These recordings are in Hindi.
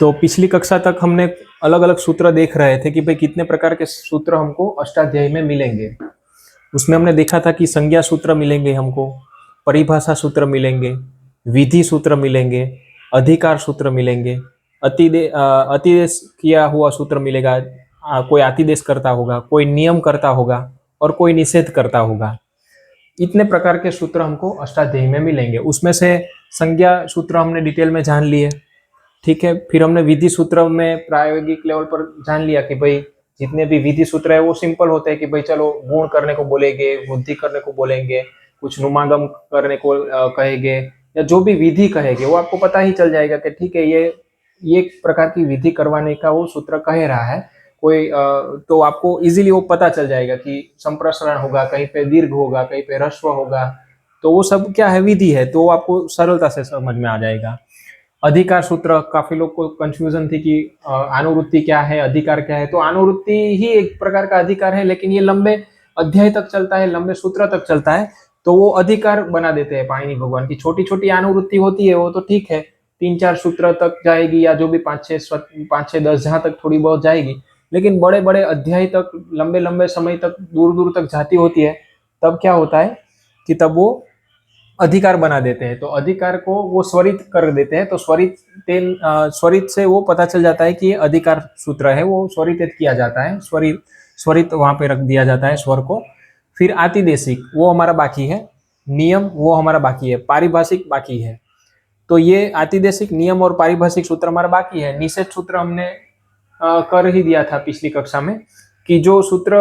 तो पिछली कक्षा तक हमने अलग अलग सूत्र देख रहे थे कि भाई कितने प्रकार के सूत्र हमको अष्टाध्यायी में मिलेंगे। उसमें हमने देखा था कि संज्ञा सूत्र मिलेंगे हमको, परिभाषा सूत्र मिलेंगे, विधि सूत्र मिलेंगे, अधिकार सूत्र मिलेंगे, अतिदेश किया हुआ सूत्र मिलेगा, कोई अतिदेश करता होगा, कोई नियम करता होगा और कोई निषेध करता होगा। इतने प्रकार के सूत्र हमको अष्टाध्यायी में मिलेंगे। उसमें से संज्ञा सूत्र हमने डिटेल में जान लिए, ठीक है। फिर हमने विधि सूत्र में प्रायोगिक लेवल पर जान लिया कि भाई जितने भी विधि सूत्र है वो सिंपल होते हैं कि भाई चलो गुण करने को बोलेंगे, वृद्धि करने को बोलेंगे, कुछ नुमागम करने को कहेंगे, या जो भी विधि कहेंगे वो आपको पता ही चल जाएगा कि ठीक है ये एक प्रकार की विधि करवाने का वो सूत्र कह रहा है। कोई तो आपको इजीली वो पता चल जाएगा कि संप्रसारण होगा, कहीं पे दीर्घ होगा, कहीं पे ह्रस्व होगा, तो वो सब क्या है, विधि है, तो आपको सरलता से समझ में आ जाएगा। अधिकार सूत्र, काफी लोग को कंफ्यूजन थी कि अनुवृत्ति क्या है, अधिकार क्या है। तो अनुवृत्ति ही एक प्रकार का अधिकार है, लेकिन ये लंबे अध्याय तक चलता है, लंबे सूत्र तक चलता है, तो वो अधिकार बना देते हैं पाणिनि भगवान की। छोटी छोटी अनुवृत्ति होती है वो तो ठीक है, 3-4 सूत्र तक जाएगी, या जो भी 5-6-10 जहां तक थोड़ी बहुत जाएगी, लेकिन बड़े बड़े अध्याय तक, लंबे लंबे समय तक, दूर दूर तक जाती होती है, तब क्या होता है कि तब वो अधिकार बना देते हैं। तो अधिकार को वो स्वरित कर देते हैं, तो स्वरित से वो पता चल जाता है कि ये अधिकार सूत्र है, वो स्वरित किया जाता है, स्वरित वहां पे रख दिया जाता है स्वर को। फिर आतिदेशिक वो हमारा बाकी है, नियम वो हमारा बाकी है, पारिभाषिक बाकी है। तो ये आतिदेशिक, नियम और पारिभाषिक सूत्र हमारा बाकी है। निषेध सूत्र हमने कर ही दिया था पिछली कक्षा में, कि जो सूत्र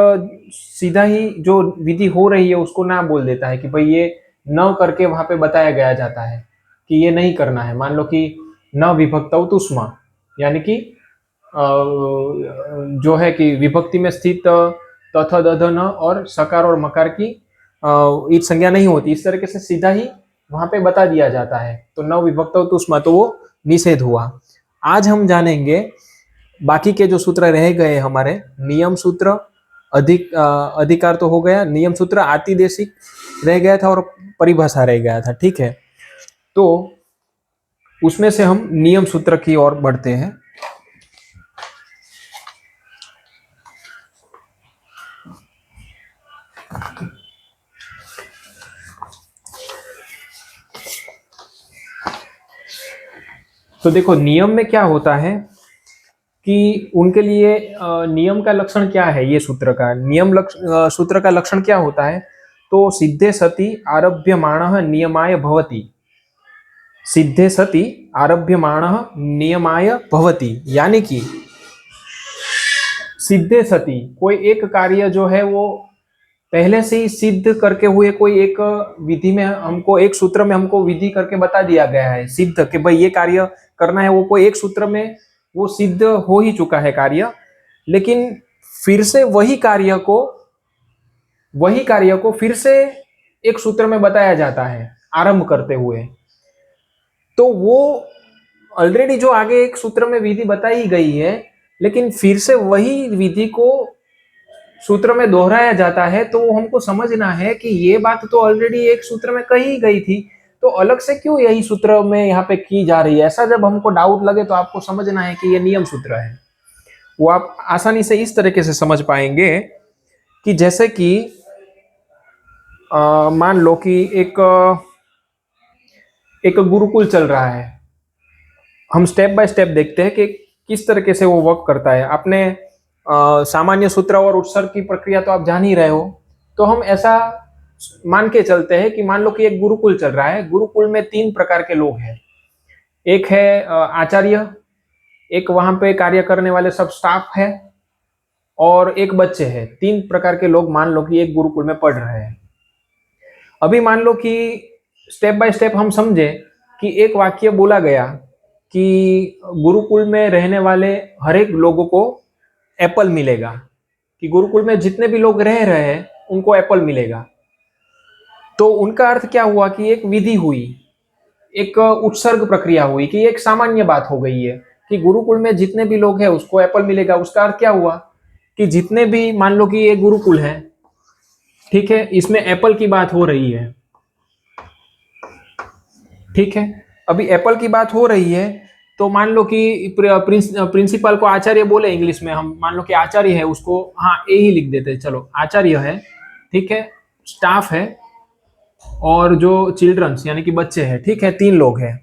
सीधा ही जो विधि हो रही है उसको ना बोल देता है कि भाई ये न करके वहां पे बताया गया जाता है कि ये नहीं करना है। मान लो कि न विभक्तौ तुष्मा, यानी कि जो है कि विभक्ति में स्थित तथ दध न और सकार और मकार की ईद संज्ञा नहीं होती, इस तरीके से सीधा ही वहां पे बता दिया जाता है, तो न विभक्तौ तुष्मा, तो वो निषेध हुआ। आज हम जानेंगे बाकी के जो सूत्र रह गए हमारे, नियम सूत्र, अधिकार तो हो गया, नियम सूत्र, आतिदेशिक रह गया था और परिभाषा रह गया था, ठीक है। तो उसमें से हम नियम सूत्र की ओर बढ़ते हैं। तो देखो नियम में क्या होता है कि उनके लिए नियम का लक्षण क्या है, ये सूत्र का सूत्र का लक्षण क्या होता है, तो सिद्धे सति आरभ्यमाणः नियमाय भवति, सिद्धे सति आरभ्यमाणः नियमाय भवति, यानी कि सिद्धे सति कोई एक कार्य जो है वो पहले से ही सिद्ध करके हुए, कोई एक विधि में हमको, एक सूत्र में हमको विधि करके बता दिया गया है सिद्ध कि भाई ये कार्य करना है, वो कोई एक सूत्र में वो सिद्ध हो ही चुका है कार्य, लेकिन फिर से वही कार्य को फिर से एक सूत्र में बताया जाता है आरंभ करते हुए। तो वो ऑलरेडी जो आगे एक सूत्र में विधि बताई गई है, लेकिन फिर से वही विधि को सूत्र में दोहराया जाता है, तो हमको समझना है कि ये बात तो ऑलरेडी एक सूत्र में कही गई थी, तो अलग से क्यों यही सूत्र में यहाँ पे की जा रही है। ऐसा जब हमको डाउट लगे तो आपको समझना है कि ये नियम सूत्र है। वो आप आसानी से इस तरीके से समझ पाएंगे कि जैसे कि मान लो कि एक गुरुकुल चल रहा है, हम स्टेप बाय स्टेप देखते हैं कि किस तरीके से वो वर्क करता है। आपने सामान्य सूत्र और उत्सर्ग की प्रक्रिया तो आप जान ही रहे हो, तो हम ऐसा मान के चलते हैं कि मान लो कि एक गुरुकुल चल रहा है, गुरुकुल में 3 प्रकार के लोग हैं। एक है आचार्य, एक वहां पे कार्य करने वाले सब स्टाफ है, और एक बच्चे हैं। 3 प्रकार के लोग मान लो कि एक गुरुकुल में पढ़ रहे हैं। अभी मान लो कि स्टेप बाय स्टेप हम समझे कि एक वाक्य बोला गया कि गुरुकुल में रहने वाले हर एक लोगों को एप्पल मिलेगा, कि गुरुकुल में जितने भी लोग रह रहे हैं उनको एप्पल मिलेगा। तो उनका अर्थ क्या हुआ कि एक विधि हुई, एक उत्सर्ग प्रक्रिया हुई, कि एक सामान्य बात हो गई है कि गुरुकुल में जितने भी लोग हैं उसको एप्पल मिलेगा। उसका अर्थ क्या हुआ कि जितने भी, मान लो कि ये गुरुकुल है, ठीक है, इसमें एप्पल की बात हो रही है, ठीक है। अभी एप्पल की बात हो रही है, तो मान लो कि प्रिंसिपल को आचार्य बोले इंग्लिश में, हम मान लो कि आचार्य है, उसको हाँ ए ही लिख देते, चलो आचार्य है, ठीक है, स्टाफ है, और जो चिल्ड्रंस यानी कि बच्चे हैं, ठीक है, 3 लोग हैं।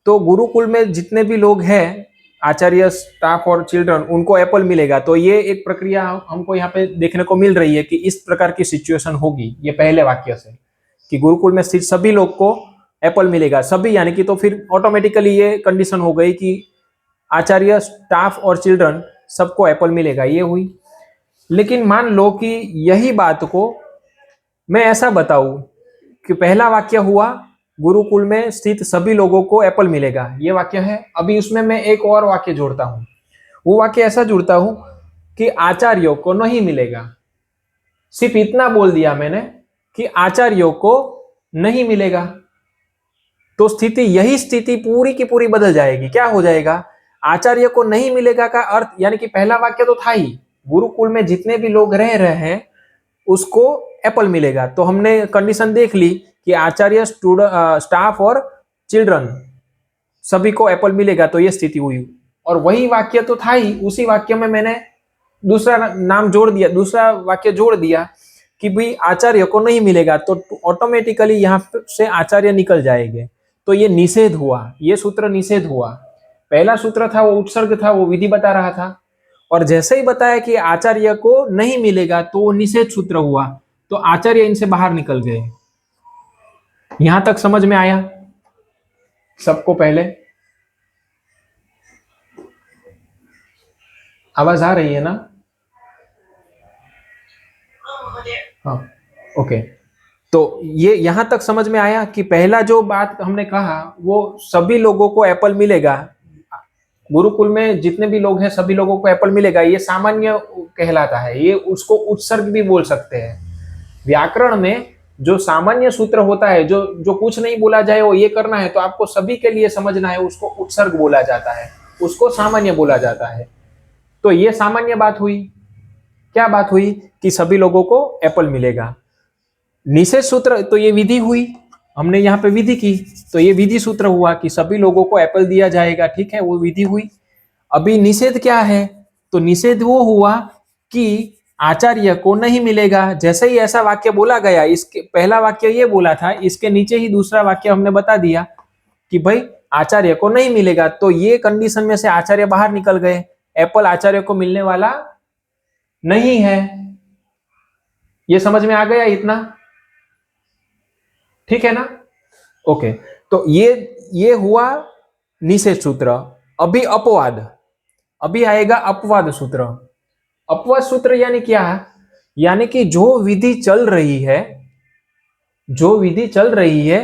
तो गुरुकुल में जितने भी लोग हैं, आचार्य, स्टाफ और चिल्ड्रन, उनको एप्पल मिलेगा। तो ये एक प्रक्रिया हमको यहाँ पे देखने को मिल रही है कि इस प्रकार की सिचुएशन होगी ये पहले वाक्य से, कि गुरुकुल में स्थित सभी लोग को एप्पल मिलेगा, सभी यानी कि, तो फिर ऑटोमेटिकली ये कंडीशन हो गई कि आचार्य, स्टाफ और चिल्ड्रन सबको एप्पल मिलेगा, ये हुई। लेकिन मान लो कि यही बात को मैं ऐसा बताऊं कि पहला वाक्य हुआ गुरुकुल में स्थित सभी लोगों को एप्पल मिलेगा, ये वाक्य है। अभी उसमें मैं एक और वाक्य जोड़ता हूं, वो वाक्य ऐसा जोड़ता हूं कि आचार्यों को नहीं मिलेगा। सिर्फ इतना बोल दिया मैंने कि आचार्यों को नहीं मिलेगा, तो स्थिति, यही स्थिति पूरी की पूरी बदल जाएगी। क्या हो जाएगा? आचार्य को नहीं मिलेगा का अर्थ, यानी कि पहला वाक्य तो था ही, गुरुकुल में जितने भी लोग रह रहे हैं उसको एप्पल मिलेगा। तो हमने कंडीशन देख ली कि आचार्य, स्टाफ और चिल्ड्रन सभी को एप्पल मिलेगा, तो ये स्थिति हुई। और वही वाक्य तो था ही, उसी वाक्य में मैंने दूसरा नाम जोड़ दिया, दूसरा वाक्य जोड़ दिया कि भाई आचार्य को नहीं मिलेगा, तो ऑटोमेटिकली यहां से आचार्य निकल जाएंगे। तो ये निषेध हुआ, ये सूत्र निषेध हुआ। पहला सूत्र था वो उपसर्ग था, वो विधि बता रहा था, और जैसे ही बताया कि आचार्य को नहीं मिलेगा तो वो निषेध सूत्र हुआ, तो आचार्य इनसे बाहर निकल गए। यहां तक समझ में आया सबको? पहले आवाज आ रही है ना? हाँ, ओके। तो ये यहां तक समझ में आया कि पहला जो बात हमने कहा वो सभी लोगों को एप्पल मिलेगा, गुरुकुल में जितने भी लोग हैं सभी लोगों को एप्पल मिलेगा, ये सामान्य कहलाता है। ये उसको उत्सर्ग भी बोल सकते हैं। व्याकरण में जो सामान्य सूत्र होता है, जो जो कुछ नहीं बोला जाए वो ये करना है तो आपको सभी के लिए समझना है, उसको उत्सर्ग बोला जाता है, उसको सामान्य बोला जाता है। तो ये सामान्य बात हुई। क्या बात हुई? कि सभी लोगों को एप्पल मिलेगा। निषेध सूत्र तो ये विधि हुई, हमने यहाँ पे विधि की, तो ये विधि सूत्र हुआ कि सभी लोगों को एप्पल दिया जाएगा, ठीक है, वो विधि हुई। अभी निषेध क्या है? तो निषेध वो हुआ कि आचार्य को नहीं मिलेगा। जैसे ही ऐसा वाक्य बोला गया, इसके पहला वाक्य ये बोला था, इसके नीचे ही दूसरा वाक्य हमने बता दिया कि भाई आचार्य को नहीं मिलेगा, तो ये कंडीशन में से आचार्य बाहर निकल गए, एप्पल आचार्य को मिलने वाला नहीं है। ये समझ में आ गया इतना? ठीक है ना? ओके। तो ये हुआ निषेध सूत्र। अभी अपवाद, अभी आएगा अपवाद सूत्र। अपवाद सूत्र यानी क्या? यानी कि जो विधि चल रही है, जो विधि चल रही है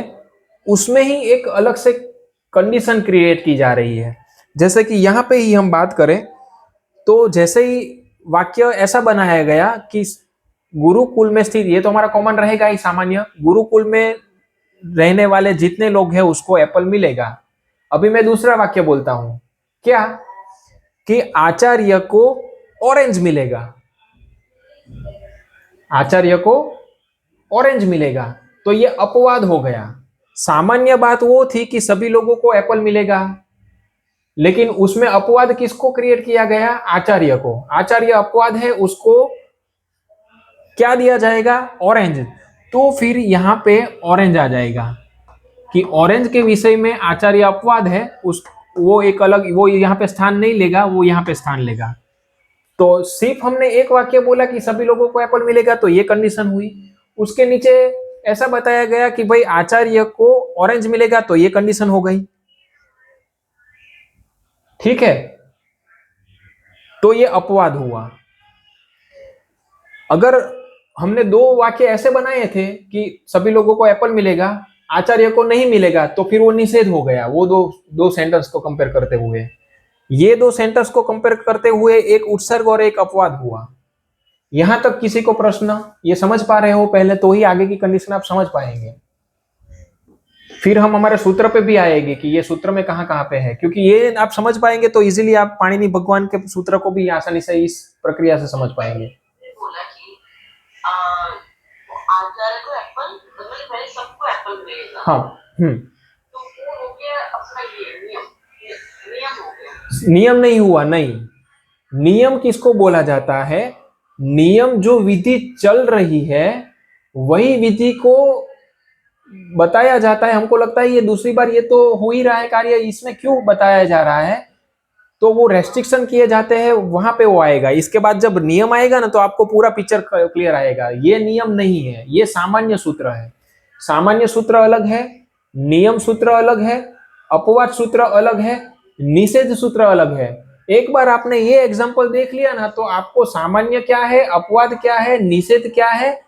उसमें ही एक अलग से कंडीशन क्रिएट की जा रही है। जैसे कि यहां पे ही हम बात करें तो जैसे ही वाक्य ऐसा बनाया गया कि गुरुकुल में स्थित, ये तो हमारा कॉमन रहेगा ही सामान्य, गुरुकुल में रहने वाले जितने लोग हैं उसको एप्पल मिलेगा। अभी मैं दूसरा वाक्य बोलता हूं, क्या? कि आचार्य को ऑरेंज मिलेगा, आचार्य को ऑरेंज मिलेगा। तो ये अपवाद हो गया। सामान्य बात वो थी कि सभी लोगों को एप्पल मिलेगा, लेकिन उसमें अपवाद किसको क्रिएट किया गया? आचार्य को। आचार्य अपवाद है, उसको क्या दिया जाएगा? ऑरेंज। तो फिर यहां पे ऑरेंज आ जाएगा कि ऑरेंज के विषय में आचार्य अपवाद है, उस वो एक अलग, वो यहाँ पे स्थान नहीं लेगा, वो यहाँ पे स्थान लेगा। तो सिर्फ हमने एक वाक्य बोला कि सभी लोगों को एप्पल मिलेगा, तो ये कंडीशन हुई। उसके नीचे ऐसा बताया गया कि भाई आचार्य को ऑरेंज मिलेगा, तो ये कंडीशन हो गई। ठीक है, तो ये अपवाद हुआ। अगर हमने दो वाक्य ऐसे बनाए थे कि सभी लोगों को एप्पल मिलेगा, आचार्य को नहीं मिलेगा, तो फिर वो निषेध हो गया। वो दो दो सेंटेंस को कंपेयर करते हुए, ये दो सेंटेंस को कंपेयर करते हुए एक उत्सर्ग और एक अपवाद हुआ। यहां तक किसी को प्रश्न? ये समझ पा रहे हो पहले, तो ही आगे की कंडीशन आप समझ पाएंगे। फिर हम हमारे सूत्र पे भी आएंगे कि ये सूत्र में कहां कहां पे है, क्योंकि ये आप समझ पाएंगे तो इजीली आप पाणिनि भगवान के सूत्र को भी आसानी से इस प्रक्रिया से समझ पाएंगे। बोला कि आचार्य को एप्पल, मतलब पहले सबको एप्पल मिलेगा। हाँ। तो वो हो गया अपना ये नियम, नियम नहीं हुआ, नहीं। नियम किसको बोला जाता है? नियम जो विधि चल रही है वही विधि को बताया जाता है। हमको लगता है ये दूसरी बार ये तो हो ही रहा है कार्य, इसमें क्यों बताया जा रहा है? तो वो रेस्ट्रिक्शन किए जाते हैं, वहां पे वो आएगा। इसके बाद जब नियम आएगा ना तो आपको पूरा पिक्चर क्लियर आएगा। ये नियम नहीं है, ये सामान्य सूत्र है। सामान्य सूत्र अलग है, नियम सूत्र अलग है, अपवाद सूत्र अलग है, निषेध सूत्र अलग है। एक बार आपने ये एग्जांपल देख लिया ना तो आपको सामान्य क्या है, अपवाद क्या है, निषेध क्या है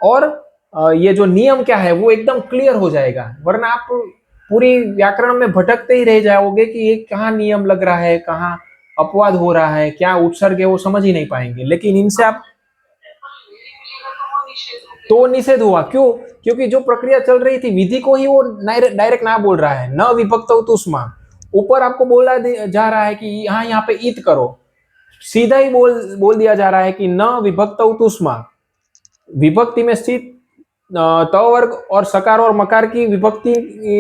और ये जो नियम क्या है वो एकदम क्लियर हो जाएगा। वरना आप पूरी व्याकरण में भटकते ही रह जाओगे कि ये कहाँ नियम लग रहा है, कहाँ अपवाद हो रहा है, क्या उपसर्ग है, वो समझ ही नहीं पाएंगे। लेकिन इनसे आप तो निषेध हुआ। क्यों? क्योंकि जो प्रक्रिया चल रही थी विधि को ही वो डायरेक्ट ना बोल रहा है, न विभक्त तुष्मा। ऊपर आपको बोला जा रहा है कि यहाँ पे इत करो, सीधा ही बोल दिया जा रहा है कि न विभक्त तुष्मा। विभक्ति में स्थित त वर्ग और सकार और मकार की विभक्ति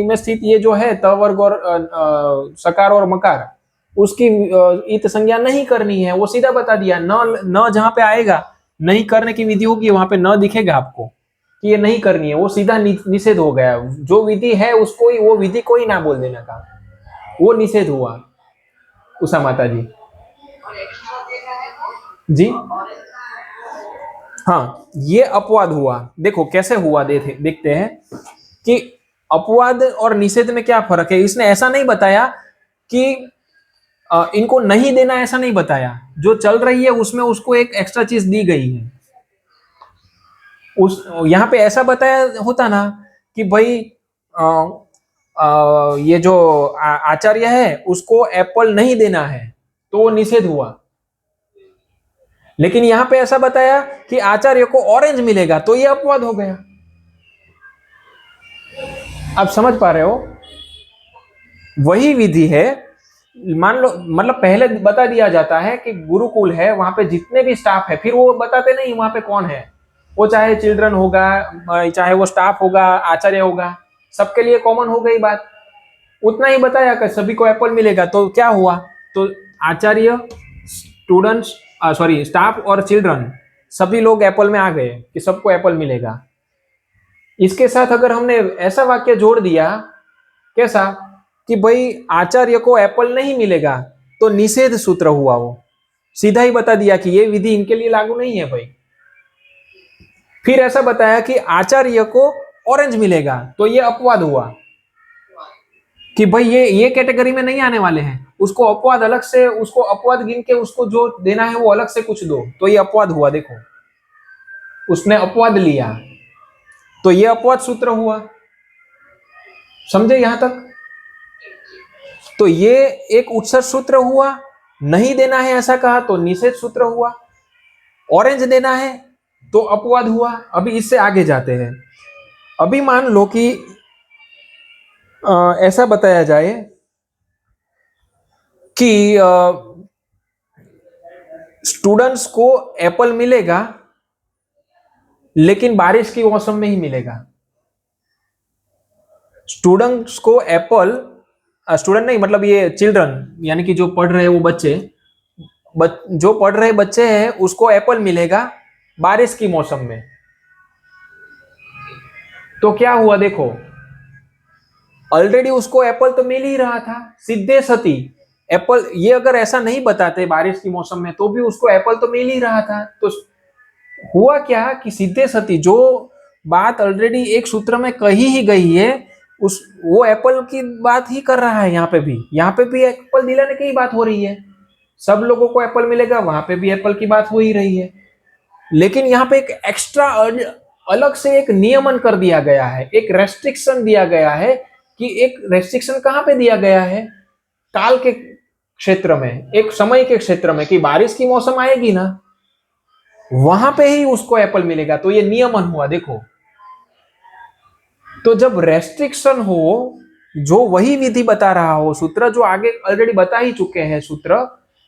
में स्थित ये जो है त वर्ग और सकार और मकार, उसकी इत संज्ञा नहीं करनी है। वो सीधा बता दिया। न जहां पे आएगा नहीं करने की विधि होगी वहां पे न दिखेगा आपको कि ये नहीं करनी है, वो सीधा निषेध हो गया। जो विधि है उसको ही, वो विधि को ही ना बोल देने का, वो निषेध हुआ। उषा माता जी जी, हाँ, ये अपवाद हुआ। देखो कैसे हुआ, देखते हैं कि अपवाद और निषेध में क्या फर्क है। इसने ऐसा नहीं बताया कि इनको नहीं देना, ऐसा नहीं बताया। जो चल रही है उसमें उसको एक एक्स्ट्रा चीज दी गई है। उस यहाँ पे ऐसा बताया होता ना कि भाई ये जो आचार्य है उसको एप्पल नहीं देना है, तो वो निषेध हुआ। लेकिन यहां पे ऐसा बताया कि आचार्य को ऑरेंज मिलेगा, तो ये अपवाद हो गया। आप समझ पा रहे हो? वही विधि है। मान लो, मतलब पहले बता दिया जाता है कि गुरुकुल है, वहां पे जितने भी स्टाफ है, फिर वो बताते नहीं वहां पे कौन है। वो चाहे चिल्ड्रन होगा, चाहे वो स्टाफ होगा, आचार्य होगा, सबके लिए कॉमन हो गई बात। उतना ही बताया कि सभी को एप्पल मिलेगा। तो क्या हुआ? तो आचार्य, स्टूडेंट्स, सॉरी स्टाफ और चिल्ड्रन, सभी लोग एप्पल में आ गए कि सबको एप्पल मिलेगा। इसके साथ अगर हमने ऐसा वाक्य जोड़ दिया, कैसा, कि भाई आचार्य को एप्पल नहीं मिलेगा, तो निषेध सूत्र हुआ। वो सीधा ही बता दिया कि ये विधि इनके लिए लागू नहीं है भाई। फिर ऐसा बताया कि आचार्य को ऑरेंज मिलेगा, तो ये अपवाद हुआ कि भाई ये कैटेगरी में नहीं आने वाले हैं, उसको अपवाद अलग से, उसको अपवाद गिन के उसको जो देना है वो अलग से कुछ दो, तो ये अपवाद हुआ। देखो उसने अपवाद लिया, तो ये अपवाद सूत्र हुआ। समझे यहां तक? तो ये एक उत्सर्ग सूत्र हुआ। नहीं देना है ऐसा कहा तो निषेध सूत्र हुआ। ऑरेंज देना है तो अपवाद हुआ। अभी इससे आगे जाते हैं। अभी मान लो कि ऐसा बताया जाए कि स्टूडेंट्स को एप्पल मिलेगा लेकिन बारिश की मौसम में ही मिलेगा। स्टूडेंट्स को एप्पल, स्टूडेंट नहीं मतलब ये चिल्ड्रन, यानी कि जो पढ़ रहे वो बच्चे, जो पढ़ रहे बच्चे हैं उसको एप्पल मिलेगा बारिश की मौसम में। तो क्या हुआ? देखो ऑलरेडी उसको एप्पल तो मिल ही रहा था, सीधे सती एप्पल। ये अगर ऐसा नहीं बताते बारिश की मौसम में, तो भी उसको एप्पल तो मिल ही रहा था। तो हुआ क्या कि सीधे सती जो बात ऑलरेडी एक सूत्र में कही ही गई है, उस वो एप्पल की बात ही कर रहा है। यहाँ पे भी एप्पल दिलाने की ही बात हो रही है। सब लोगों को एप्पल मिलेगा, वहां पे भी एप्पल की बात हो ही रही है। लेकिन यहाँ पे एक एक्स्ट्रा अलग से एक नियमन कर दिया गया है, एक रेस्ट्रिक्शन दिया गया है। कि एक रेस्ट्रिक्शन कहां पे दिया गया है? काल के क्षेत्र में, एक समय के क्षेत्र में, कि बारिश की मौसम आएगी ना वहां पे ही उसको एप्पल मिलेगा। तो ये नियमन हुआ। देखो, तो जब रेस्ट्रिक्शन हो, जो वही विधि बता रहा हो, सूत्र जो आगे ऑलरेडी बता ही चुके हैं सूत्र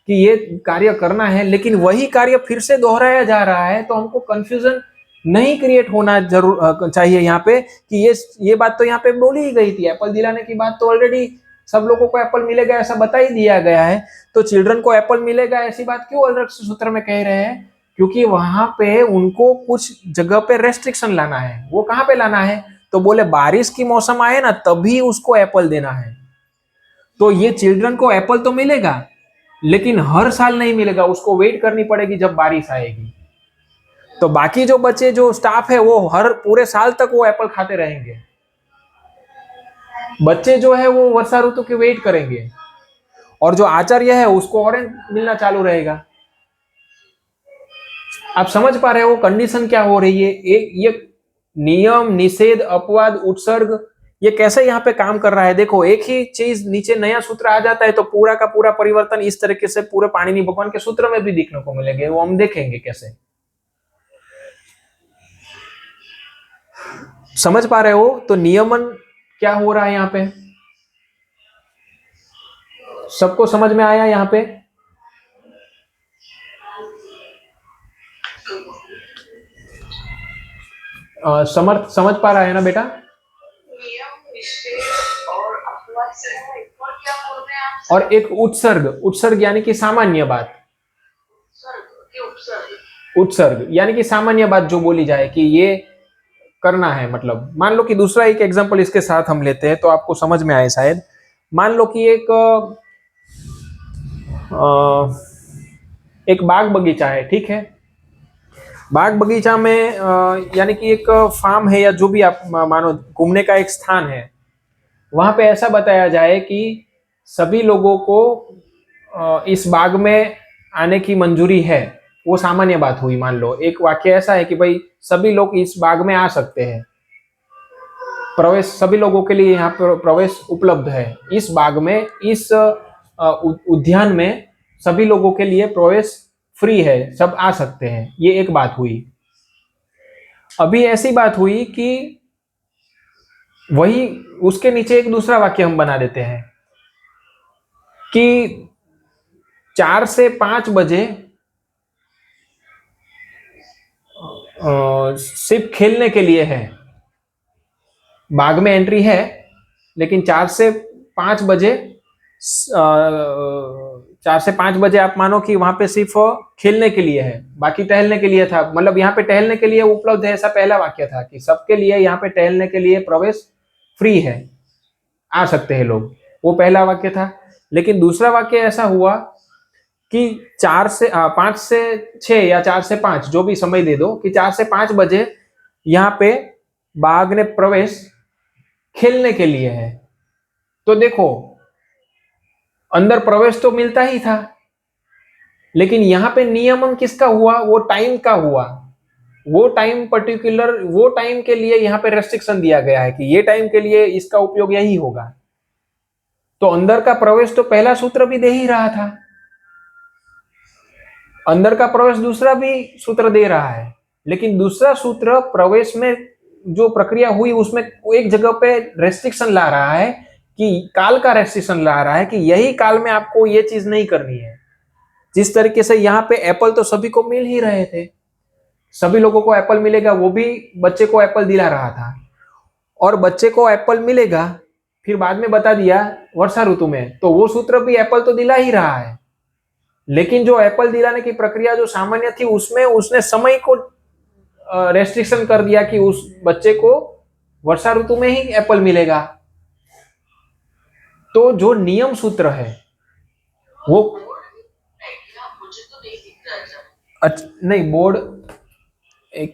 कि ये कार्य करना है, लेकिन वही कार्य फिर से दोहराया जा रहा है, तो हमको कंफ्यूजन नहीं क्रिएट होना जरूर चाहिए यहाँ पे कि ये बात तो यहाँ पे बोली ही गई थी। एप्पल दिलाने की बात तो ऑलरेडी सब लोगों को एप्पल मिलेगा ऐसा बता ही दिया गया है, तो चिल्ड्रन को एप्पल मिलेगा ऐसी बात क्यों अलग से सूत्र में कह रहे हैं? क्योंकि वहां पे उनको कुछ जगह पे रेस्ट्रिक्शन लाना है। वो कहां पे लाना है? तो बोले बारिश की मौसम आए ना तभी उसको एप्पल देना है। तो ये चिल्ड्रन को एप्पल तो मिलेगा लेकिन हर साल नहीं मिलेगा, उसको वेट करनी पड़ेगी जब बारिश आएगी। तो बाकी जो बच्चे जो स्टाफ है वो हर पूरे साल तक वो एप्पल खाते रहेंगे। बच्चे जो है वो वर्षा ऋतु की वेट करेंगे और जो आचार्य है उसको ऑरेंज मिलना चालू रहेगा। आप समझ पा रहे हो कंडीशन क्या हो रही है? एक ये नियम, निषेध, अपवाद, उत्सर्ग ये कैसे यहाँ पे काम कर रहा है? देखो एक ही चीज नीचे नया सूत्र आ जाता है तो पूरा का पूरा परिवर्तन इस तरीके से पूरे पाणिनि भगवान के सूत्र में भी देखने को मिलेंगे, वो हम देखेंगे कैसे। समझ पा रहे हो? तो नियमन क्या हो रहा है यहाँ पे? सबको समझ में आया यहाँ पे? समझ पा रहा है ना बेटा? नियम, निषेध और अपवाद से है, और क्या बोल रहे हैं आप? और एक उत्सर्ग, उत्सर्ग यानी कि सामान्य बात, उत्सर्ग यानी कि सामान्य बात जो बोली जाए कि ये करना है। मतलब मान लो कि दूसरा एक एग्जांपल इसके साथ हम लेते हैं तो आपको समझ में आए शायद। मान लो कि एक बाग बगीचा है, ठीक है। बाग बगीचा में यानी कि एक फार्म है या जो भी आप मानो घूमने का एक स्थान है, वहां पे ऐसा बताया जाए कि सभी लोगों को इस बाग में आने की मंजूरी है। वो सामान्य बात हुई। मान लो एक वाक्य ऐसा है कि भाई सभी लोग इस बाग में आ सकते हैं, प्रवेश सभी लोगों के लिए यहाँ पर प्रवेश उपलब्ध है इस बाग में, इस उद्यान में सभी लोगों के लिए प्रवेश फ्री है, सब आ सकते हैं। ये एक बात हुई। अभी ऐसी बात हुई कि वही उसके नीचे एक दूसरा वाक्य हम बना देते हैं कि 4 से 5 बजे सिर्फ खेलने के लिए है, बाग में एंट्री है लेकिन 4 से 5 बजे 4 से 5 बजे आप मानो कि वहां पे सिर्फ खेलने के लिए है, बाकी टहलने के लिए था। मतलब यहाँ पे टहलने के लिए उपलब्ध है, ऐसा पहला वाक्य था कि सबके लिए यहाँ पे टहलने के लिए प्रवेश फ्री है, आ सकते हैं लोग, वो पहला वाक्य था। लेकिन दूसरा वाक्य ऐसा हुआ कि 5 से 6 या 4 से 5 जो भी समय दे दो, कि 4 से 5 बजे यहाँ पे बाग ने प्रवेश खेलने के लिए है। तो देखो अंदर प्रवेश तो मिलता ही था, लेकिन यहाँ पे नियमन किसका हुआ? वो टाइम का हुआ। वो टाइम पर्टिकुलर, वो टाइम के लिए यहाँ पे रेस्ट्रिक्शन दिया गया है कि ये टाइम के लिए इसका उपयोग यही होगा। तो अंदर का प्रवेश तो पहला सूत्र भी दे ही रहा था, अंदर का प्रवेश दूसरा भी सूत्र दे रहा है, लेकिन दूसरा सूत्र प्रवेश में जो प्रक्रिया हुई उसमें एक जगह पे रेस्ट्रिक्शन ला रहा है कि काल का रेस्ट्रिक्शन ला रहा है कि यही काल में आपको ये चीज नहीं करनी है। जिस तरीके से यहाँ पे एप्पल तो सभी को मिल ही रहे थे, सभी लोगों को एप्पल मिलेगा, वो भी बच्चे को एप्पल दिला रहा था, और बच्चे को एप्पल मिलेगा फिर बाद में बता दिया वर्षा ऋतु में, तो वो सूत्र भी एप्पल तो दिला ही रहा है। लेकिन जो एप्पल दिलाने की प्रक्रिया जो सामान्य थी उसमें उसने समय को रेस्ट्रिक्शन कर दिया कि उस बच्चे को वर्षा ऋतु में ही एप्पल मिलेगा। तो जो नियम सूत्र है वो मुझे तो नहीं दिख रहा है। नहीं बोर्ड, एक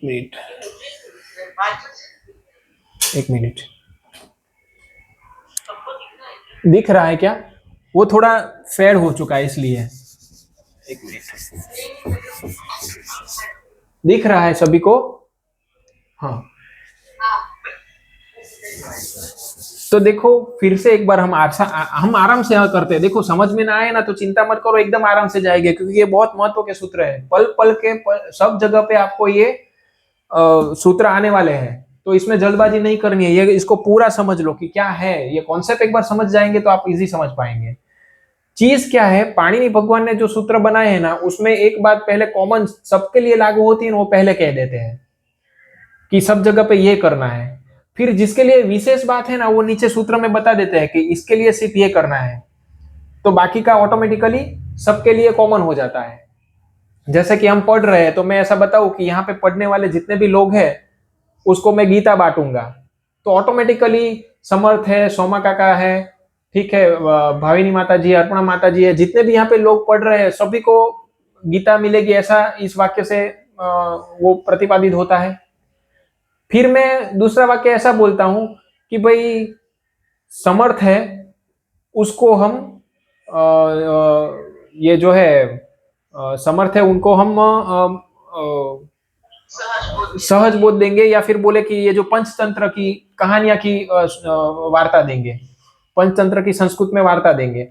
मिनट दिख रहा है क्या? वो थोड़ा फेड हो चुका है इसलिए। एक मिनट, दिख रहा है सभी को? हाँ। तो देखो फिर से एक बार हम आराम से करते हैं। देखो समझ में ना आए ना तो चिंता मत करो, एकदम आराम से जाएंगे, क्योंकि ये बहुत महत्व के सूत्र है। पल पल के सब जगह पे आपको ये सूत्र आने वाले हैं, तो इसमें जल्दबाजी नहीं करनी है। ये इसको पूरा समझ लो कि क्या है ये कॉन्सेप्ट। एक बार समझ जाएंगे तो आप इजी समझ पाएंगे। चीज क्या है, पाणिनि भगवान ने जो सूत्र बनाए हैं ना, उसमें एक बात पहले कॉमन सबके लिए लागू होती है, वो पहले कह देते हैं कि सब जगह पे ये करना है। फिर जिसके लिए विशेष बात है ना वो नीचे सूत्र में बता देते हैं कि इसके लिए सिर्फ ये करना है, तो बाकी का ऑटोमेटिकली सबके लिए कॉमन हो जाता है। जैसे कि हम पढ़ रहे हैं तो मैं ऐसा बताऊं कि यहाँ पे पढ़ने वाले जितने भी लोग हैं उसको मैं गीता बांटूंगा, तो ऑटोमेटिकली समर्थ है, सोमा काका है, ठीक है, भाविनी माता जी, अर्पणा माता जी है, जितने भी यहाँ पे लोग पढ़ रहे हैं सभी को गीता मिलेगी, ऐसा इस वाक्य से वो प्रतिपादित होता है। फिर मैं दूसरा वाक्य ऐसा बोलता हूं कि भाई समर्थ है उसको हम ये जो है समर्थ है उनको हम सहज बोध देंगे, या फिर बोले कि ये जो पंचतंत्र की कहानियां की वार्ता देंगे, पंचतंत्र की संस्कृत में वार्ता देंगे।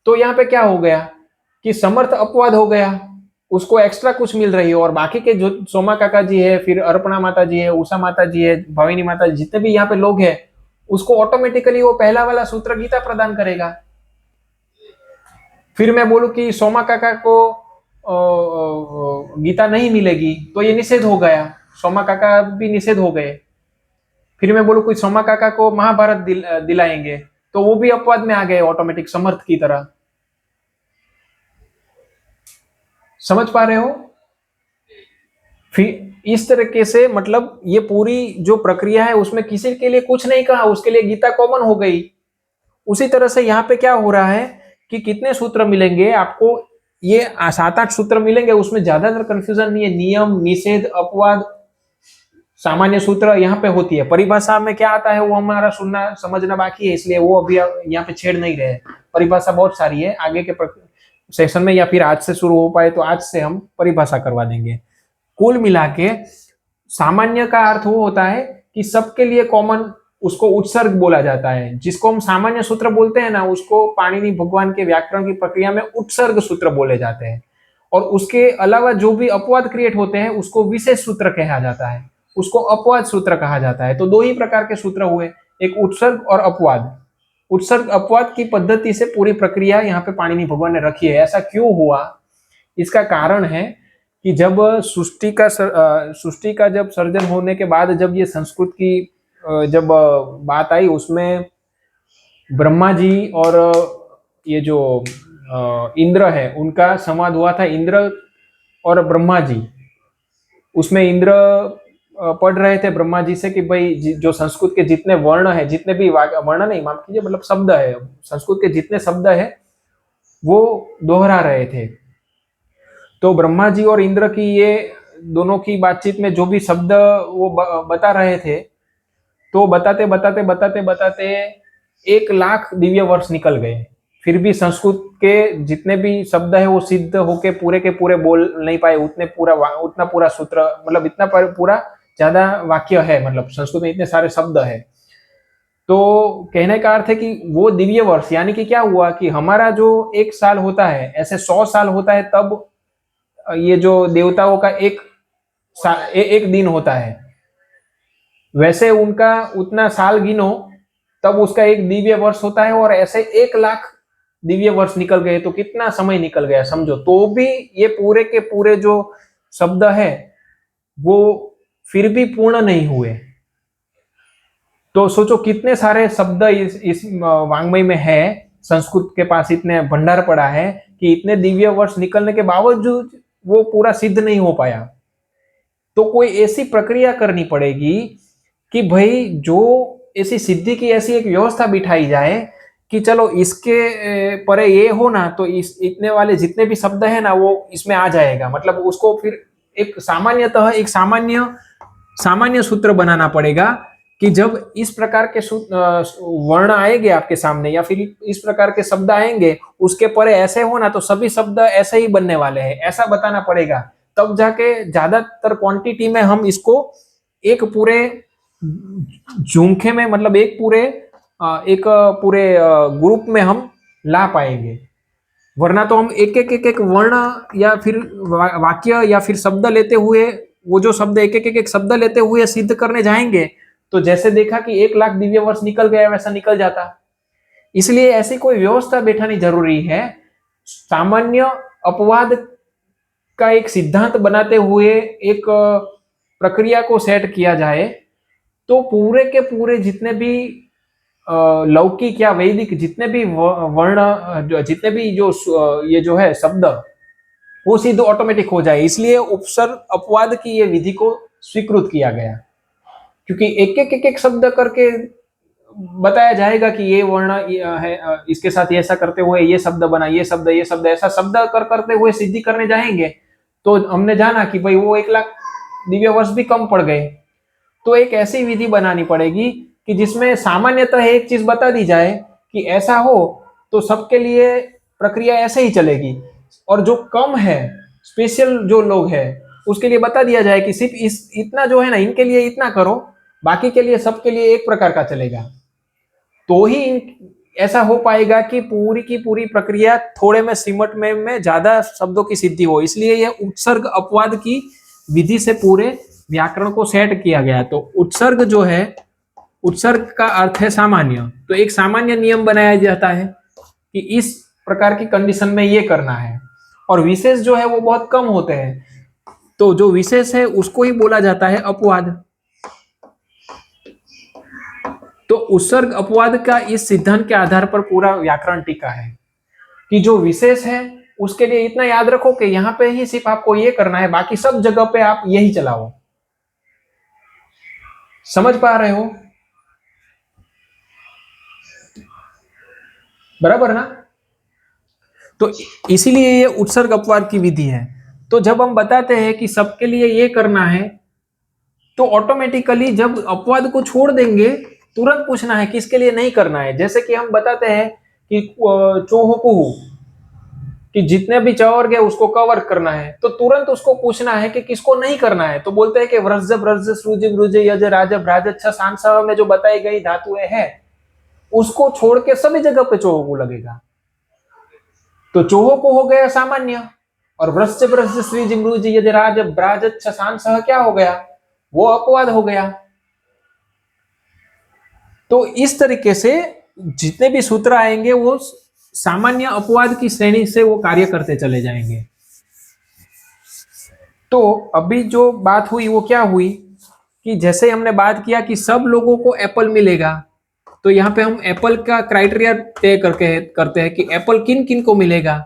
तो यहाँ पे क्या हो गया कि समर्थ अपवाद हो गया, उसको एक्स्ट्रा कुछ मिल रही है, और बाकी के जो सोमा काका जी है, फिर अर्पणा माता जी है, उषा माता जी है, भविनी माता जी, जितने भी यहाँ पे लोग हैं उसको ऑटोमेटिकली वो पहला वाला सूत्र गीता प्रदान करेगा। फिर मैं बोलूं कि सोमा काका को गीता नहीं मिलेगी तो ये निषेध हो गया, सोमा काका भी निषेध हो गए। फिर मैं बोलूं कोई सोमा काका को महाभारत दिलाएंगे तो वो भी अपवाद में आ गए ऑटोमेटिक समर्थ की तरह। समझ पा रहे हो? फिर इस तरीके से मतलब ये पूरी जो प्रक्रिया है उसमें किसी के लिए कुछ नहीं कहा, उसके लिए गीता कॉमन हो गई। उसी तरह से यहाँ पे क्या हो रहा है कि कितने सूत्र मिलेंगे आपको, ये 7-8 सूत्र मिलेंगे, उसमें ज्यादातर कंफ्यूजन नहीं है। नियम, निषेध, अपवाद, सामान्य सूत्र यहाँ पे होती है। परिभाषा में क्या आता है वो हमारा सुनना समझना बाकी है, इसलिए वो अभी यहाँ पे छेड़ नहीं रहे। परिभाषा बहुत सारी है, आगे के सेशन में या फिर आज से शुरू हो पाए तो आज से हम परिभाषा करवा देंगे। कुल मिला के सामान्य का अर्थ वो होता है कि सबके लिए कॉमन, उसको उत्सर्ग बोला जाता है। जिसको हम सामान्य सूत्र बोलते हैं ना उसको पाणिनि भगवान के व्याकरण की प्रक्रिया में उत्सर्ग सूत्र बोले जाते हैं, और उसके अलावा जो भी अपवाद क्रिएट होते हैं उसको विशेष सूत्र कहा जाता है, उसको अपवाद सूत्र कहा जाता है। तो दो ही प्रकार के सूत्र हुए, एक उत्सर्ग और अपवाद। उत्सर्ग अपवाद की पद्धति से पूरी प्रक्रिया यहाँ पे पाणिनि भगवान ने रखी है। ऐसा क्यों हुआ, इसका कारण है कि जब सृष्टि का जब सर्जन होने के बाद जब ये संस्कृत की जब बात आई, उसमें ब्रह्मा जी और ये जो इंद्र है उनका संवाद हुआ था, इंद्र और ब्रह्मा जी। उसमें इंद्र पढ़ रहे थे ब्रह्मा जी से कि भाई जो संस्कृत के जितने वर्ण है, जितने भी वर्ण नहीं माफ कीजिए, मतलब शब्द है, संस्कृत के जितने शब्द है वो दोहरा रहे थे। तो ब्रह्मा जी और इंद्र की ये दोनों की बातचीत में जो भी शब्द वो बता रहे थे, तो बताते बताते बताते बताते 1,00,000 दिव्य वर्ष निकल गए, फिर भी संस्कृत के जितने भी शब्द है वो सिद्ध होके पूरे के पूरे बोल नहीं पाए। उतना पूरा सूत्र, मतलब इतना पूरा ज्यादा वाक्य है, मतलब संस्कृत में इतने सारे शब्द है। तो कहने का अर्थ है कि वो दिव्य वर्ष यानी कि क्या हुआ कि हमारा जो 1 साल होता है ऐसे 100 साल होता है, तब ये जो देवताओं का एक दिन होता है, वैसे उनका उतना साल गिनो तब उसका एक दिव्य वर्ष होता है, और ऐसे 1,00,000 दिव्य वर्ष निकल गए तो कितना समय निकल गया समझो। तो भी ये पूरे के पूरे जो शब्द है वो फिर भी पूर्ण नहीं हुए। तो सोचो कितने सारे शब्द इस वांग्मय में है, संस्कृत के पास इतने भंडार पड़ा है कि इतने दिव्य वर्ष निकलने के बावजूद वो पूरा सिद्ध नहीं हो पाया। तो कोई ऐसी प्रक्रिया करनी पड़ेगी कि भाई जो ऐसी सिद्धि की ऐसी एक व्यवस्था बिठाई जाए कि चलो इसके परे ये हो ना तो इस इतने वाले जितने भी शब्द है ना वो इसमें आ जाएगा। मतलब उसको फिर एक सामान्यतः एक सामान्य सूत्र बनाना पड़ेगा कि जब इस प्रकार के वर्ण आएंगे आपके सामने या फिर इस प्रकार के शब्द आएंगे उसके परे ऐसे हो ना तो सभी शब्द ऐसे ही बनने वाले हैं, ऐसा बताना पड़ेगा। तब जाके ज्यादातर क्वांटिटी में हम इसको एक पूरे झुमके में, मतलब एक पूरे ग्रुप में हम ला पाएंगे। वरना तो हम एक वर्ण या फिर वाक्य या फिर शब्द लेते हुए, वो जो शब्द एक शब्द लेते हुए सिद्ध करने जाएंगे तो जैसे देखा कि 1,00,000 दिव्य वर्ष निकल गया वैसा निकल जाता। इसलिए ऐसी कोई व्यवस्था बैठानी जरूरी है। सामान्य अपवाद का एक सिद्धांत बनाते हुए एक प्रक्रिया को सेट किया जाए तो पूरे के पूरे जितने भी लौकिक या वैदिक जितने भी वर्ण जितने भी जो ये जो है शब्द वो सिद्ध ऑटोमेटिक हो जाए, इसलिए उपसर्ग अपवाद की ये विधि को स्वीकृत किया गया। क्योंकि एक एक शब्द करके बताया जाएगा कि ये वर्ण है, इसके साथ ऐसा करते हुए ये शब्द बना, ये शब्द ऐसा शब्द करते हुए सिद्धि करने जाएंगे तो हमने जाना कि भाई वो 1 लाख दिव्य वर्ष भी कम पड़ गए। तो एक ऐसी विधि बनानी पड़ेगी कि जिसमें सामान्यतः एक चीज बता दी जाए कि ऐसा हो तो सबके लिए प्रक्रिया ऐसे ही चलेगी, और जो कम है स्पेशल जो लोग हैं उसके लिए बता दिया जाए कि सिर्फ इस इतना जो है ना इनके लिए इतना करो, बाकी के लिए सबके लिए एक प्रकार का चलेगा। तो ही ऐसा हो पाएगा कि पूरी की पूरी प्रक्रिया थोड़े में सिमट में ज्यादा शब्दों की सिद्धि हो। इसलिए यह उत्सर्ग अपवाद की विधि से पूरे व्याकरण को सेट किया गया। तो उत्सर्ग जो है, उत्सर्ग का अर्थ है सामान्य, तो एक सामान्य नियम बनाया जाता है कि इस प्रकार की कंडीशन में ये करना है, और विशेष जो है वो बहुत कम होते हैं, तो जो विशेष है उसको ही बोला जाता है अपवाद। तो उत्सर्ग अपवाद का इस सिद्धांत के आधार पर पूरा व्याकरण टिका है कि जो विशेष है उसके लिए इतना याद रखो कि यहां पे ही सिर्फ आपको ये करना है, बाकी सब जगह पे आप यही चलाओ। समझ पा रहे हो? बराबर ना? तो इसीलिए ये उत्सर्ग अपवाद की विधि है। तो जब हम बताते हैं कि सबके लिए ये करना है, तो ऑटोमेटिकली जब अपवाद को छोड़ देंगे तुरंत पूछना है किसके लिए नहीं करना है। जैसे कि हम बताते हैं कि चोहोकुहु, कि जितने भी चौर गए उसको कवर करना है, तो तुरंत उसको पूछना है कि किसको नहीं करना है। तो बोलते हैं कि व्रज व्रज सृज मृज यज राज भ्राज सांस में जो बताई गई धातुएं हैं उसको छोड़ के सभी जगह पे चोहोकु लगेगा। तो चोहोकु हो गया सामान्य, और व्रज व्रज सृज मृज यज राज भ्राज सांस क्या हो गया, वो अपवाद हो गया। तो इस तरीके से जितने भी सूत्र आएंगे वो सामान्य अपवाद की श्रेणी से वो कार्य करते चले जाएंगे। तो अभी जो बात हुई वो क्या हुई कि जैसे हमने बात किया कि सब लोगों को एप्पल मिलेगा, तो यहाँ पे हम एप्पल का क्राइटेरिया तय करते हैं कि एप्पल किन किन को मिलेगा।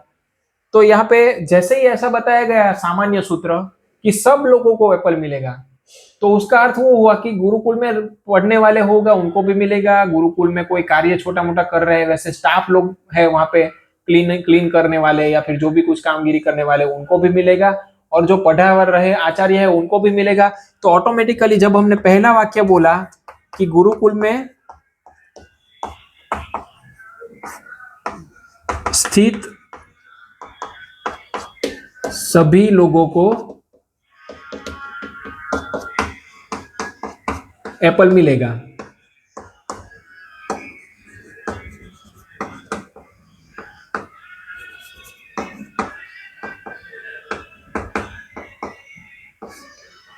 तो यहाँ पे जैसे ही ऐसा बताया गया सामान्य सूत्र कि सब लोगों को एप्पल मिलेगा, तो उसका अर्थ वो हुआ कि गुरुकुल में पढ़ने वाले होगा उनको भी मिलेगा, गुरुकुल में कोई कार्य छोटा मोटा कर रहे हैं वैसे स्टाफ लोग है वहां पे क्लीन करने वाले या फिर जो भी कुछ कामगिरी करने वाले उनको भी मिलेगा, और जो पढ़ा रहे आचार्य है उनको भी मिलेगा। तो ऑटोमेटिकली जब हमने पहला वाक्य बोला कि गुरुकुल में स्थित सभी लोगों को एप्पल मिलेगा,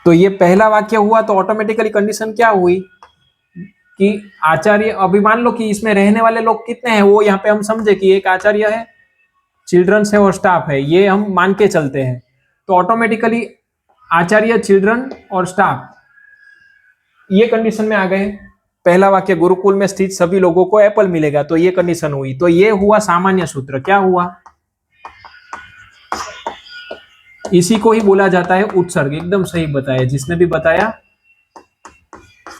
तो ये पहला वाक्य हुआ। तो ऑटोमेटिकली कंडीशन क्या हुई कि आचार्य, अभी मान लो कि इसमें रहने वाले लोग कितने हैं, वो यहाँ पे हम समझे कि एक आचार्य है, चिल्ड्रंस है और स्टाफ है, ये हम मान के चलते हैं। तो ऑटोमेटिकली आचार्य, चिल्ड्रन और स्टाफ ये कंडीशन में आ गए। पहला वाक्य गुरुकुल में स्थित सभी लोगों को एप्पल मिलेगा, तो ये कंडीशन हुई। तो ये हुआ सामान्य सूत्र। क्या हुआ? इसी को ही बोला जाता है उत्सर्ग। एकदम सही बताया जिसने भी बताया,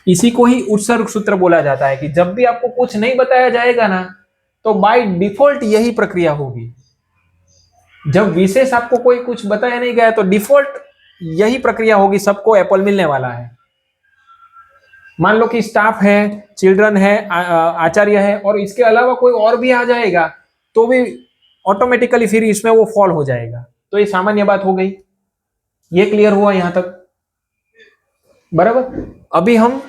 इसी को ही उत्सर्ग सूत्र बोला जाता है कि जब भी आपको कुछ नहीं बताया जाएगा ना तो बाय डिफॉल्ट यही प्रक्रिया होगी। जब विशेष आपको कोई कुछ बताया नहीं गया तो डिफॉल्ट यही प्रक्रिया होगी, सबको एप्पल मिलने वाला है। मान लो कि स्टाफ है, चिल्ड्रन है, आचार्य है, और इसके अलावा कोई और भी आ जाएगा तो भी ऑटोमेटिकली फिर इसमें वो फॉल हो जाएगा। तो ये सामान्य बात हो गई। ये क्लियर हुआ यहां तक? बराबर। अभी हम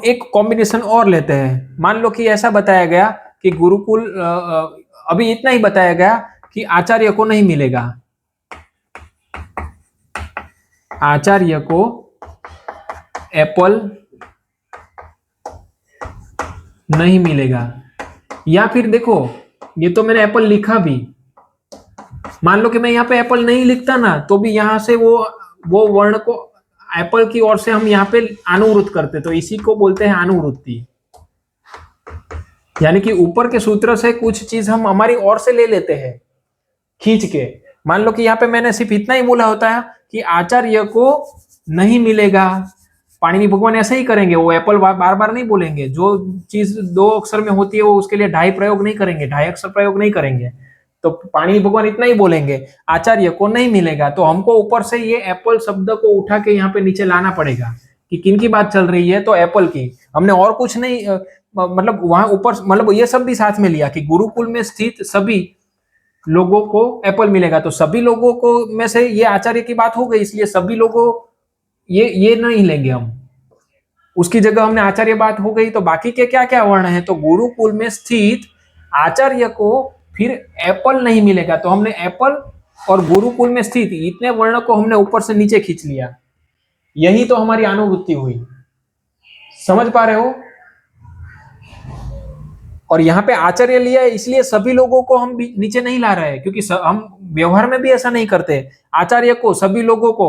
एक कॉम्बिनेशन और लेते हैं। मान लो कि ऐसा बताया गया कि गुरुकुल, अभी इतना ही बताया गया कि आचार्य को नहीं मिलेगा, आचार्य को एप्पल नहीं मिलेगा। या फिर देखो, ये तो मैंने एप्पल लिखा भी, मान लो कि मैं यहाँ पे एप्पल नहीं लिखता ना तो भी यहां से वो वर्ण को एप्पल की ओर से हम यहाँ पे अनुवृत्त करते, तो इसी को बोलते हैं अनुवृत्ति। यानी कि ऊपर के सूत्र से कुछ चीज हम हमारी ओर से ले लेते हैं खींच के। मान लो कि यहाँ पे मैंने सिर्फ इतना ही बोला होता है कि आचार्य को नहीं मिलेगा, पाणिनि भगवान ऐसे ही करेंगे, वो एप्पल बार बार नहीं बोलेंगे। जो चीज दो अक्षर में होती है वो उसके लिए ढाई प्रयोग नहीं करेंगे, ढाई अक्षर प्रयोग नहीं करेंगे। तो पाणिनि भगवान इतना ही बोलेंगे, आचार्य को नहीं मिलेगा। तो हमको ऊपर से ये एप्पल शब्द को उठा के यहाँ पे नीचे लाना पड़ेगा कि किन की बात चल रही है, तो एप्पल की। हमने और कुछ नहीं मतलब वहां ऊपर मतलब ये सब भी साथ में लिया कि गुरुकुल में स्थित सभी लोगों को एप्पल मिलेगा। तो सभी लोगों को में से ये आचार्य की बात हो गई, इसलिए सभी लोगों ये नहीं लेंगे हम, उसकी जगह हमने आचार्य बात हो गई। तो बाकी के क्या क्या वर्ण है, तो गुरुकुल में स्थित आचार्य को फिर एप्पल नहीं मिलेगा। तो हमने एप्पल और गुरुकुल में स्थित इतने वर्ण को हमने ऊपर से नीचे खींच लिया, यही तो हमारी अनुवृत्ति हुई। समझ पा रहे हो? और यहाँ पे आचार्य लिया है इसलिए सभी लोगों को हम नीचे नहीं ला रहे हैं, क्योंकि हम व्यवहार में भी ऐसा नहीं करते। आचार्य को सभी लोगों को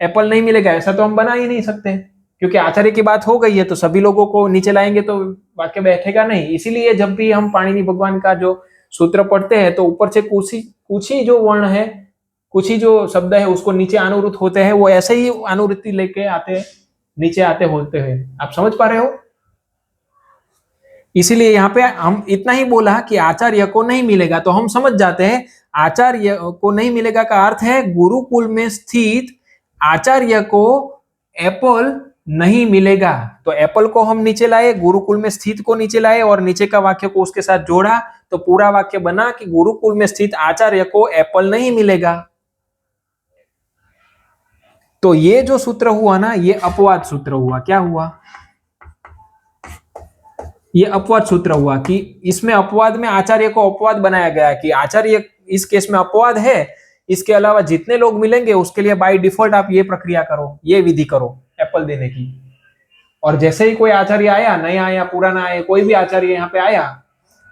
एप्पल नहीं मिलेगा ऐसा तो हम बना ही नहीं सकते, क्योंकि आचार्य की बात हो गई है। तो सभी लोगों को नीचे लाएंगे तो वाक्य बैठेगा नहीं। इसीलिए जब भी हम पाणिनि भगवान का जो सूत्र पढ़ते हैं तो ऊपर से कुछ ही जो वर्ण है, कुछ ही जो शब्द है उसको नीचे अनुवृत्त होते हैं, वो ऐसे ही अनुवृत्ति लेके आते नीचे आते होते हैं। आप समझ पा रहे हो? इसीलिए यहाँ पे हम इतना ही बोला कि आचार्य को नहीं मिलेगा, तो हम समझ जाते हैं आचार्य को नहीं मिलेगा का अर्थ है गुरुकुल में स्थित आचार्य को एप्पल नहीं मिलेगा। तो एप्पल को हम नीचे लाए, गुरुकुल में स्थित को नीचे लाए और नीचे का वाक्य को उसके साथ जोड़ा, तो पूरा वाक्य बना कि गुरुकुल में स्थित आचार्य को एप्पल नहीं मिलेगा। तो ये जो सूत्र हुआ ना, ये अपवाद सूत्र हुआ। क्या हुआ? ये अपवाद सूत्र हुआ कि इसमें अपवाद में आचार्य को अपवाद बनाया गया कि आचार्य इस केस में अपवाद है, इसके अलावा जितने लोग मिलेंगे उसके लिए बाय डिफॉल्ट आप ये प्रक्रिया करो, ये विधि करो एप्पल देने की। और जैसे ही कोई आचार्य आया, नया आया पुराना आया, कोई भी आचार्य यहाँ पे आया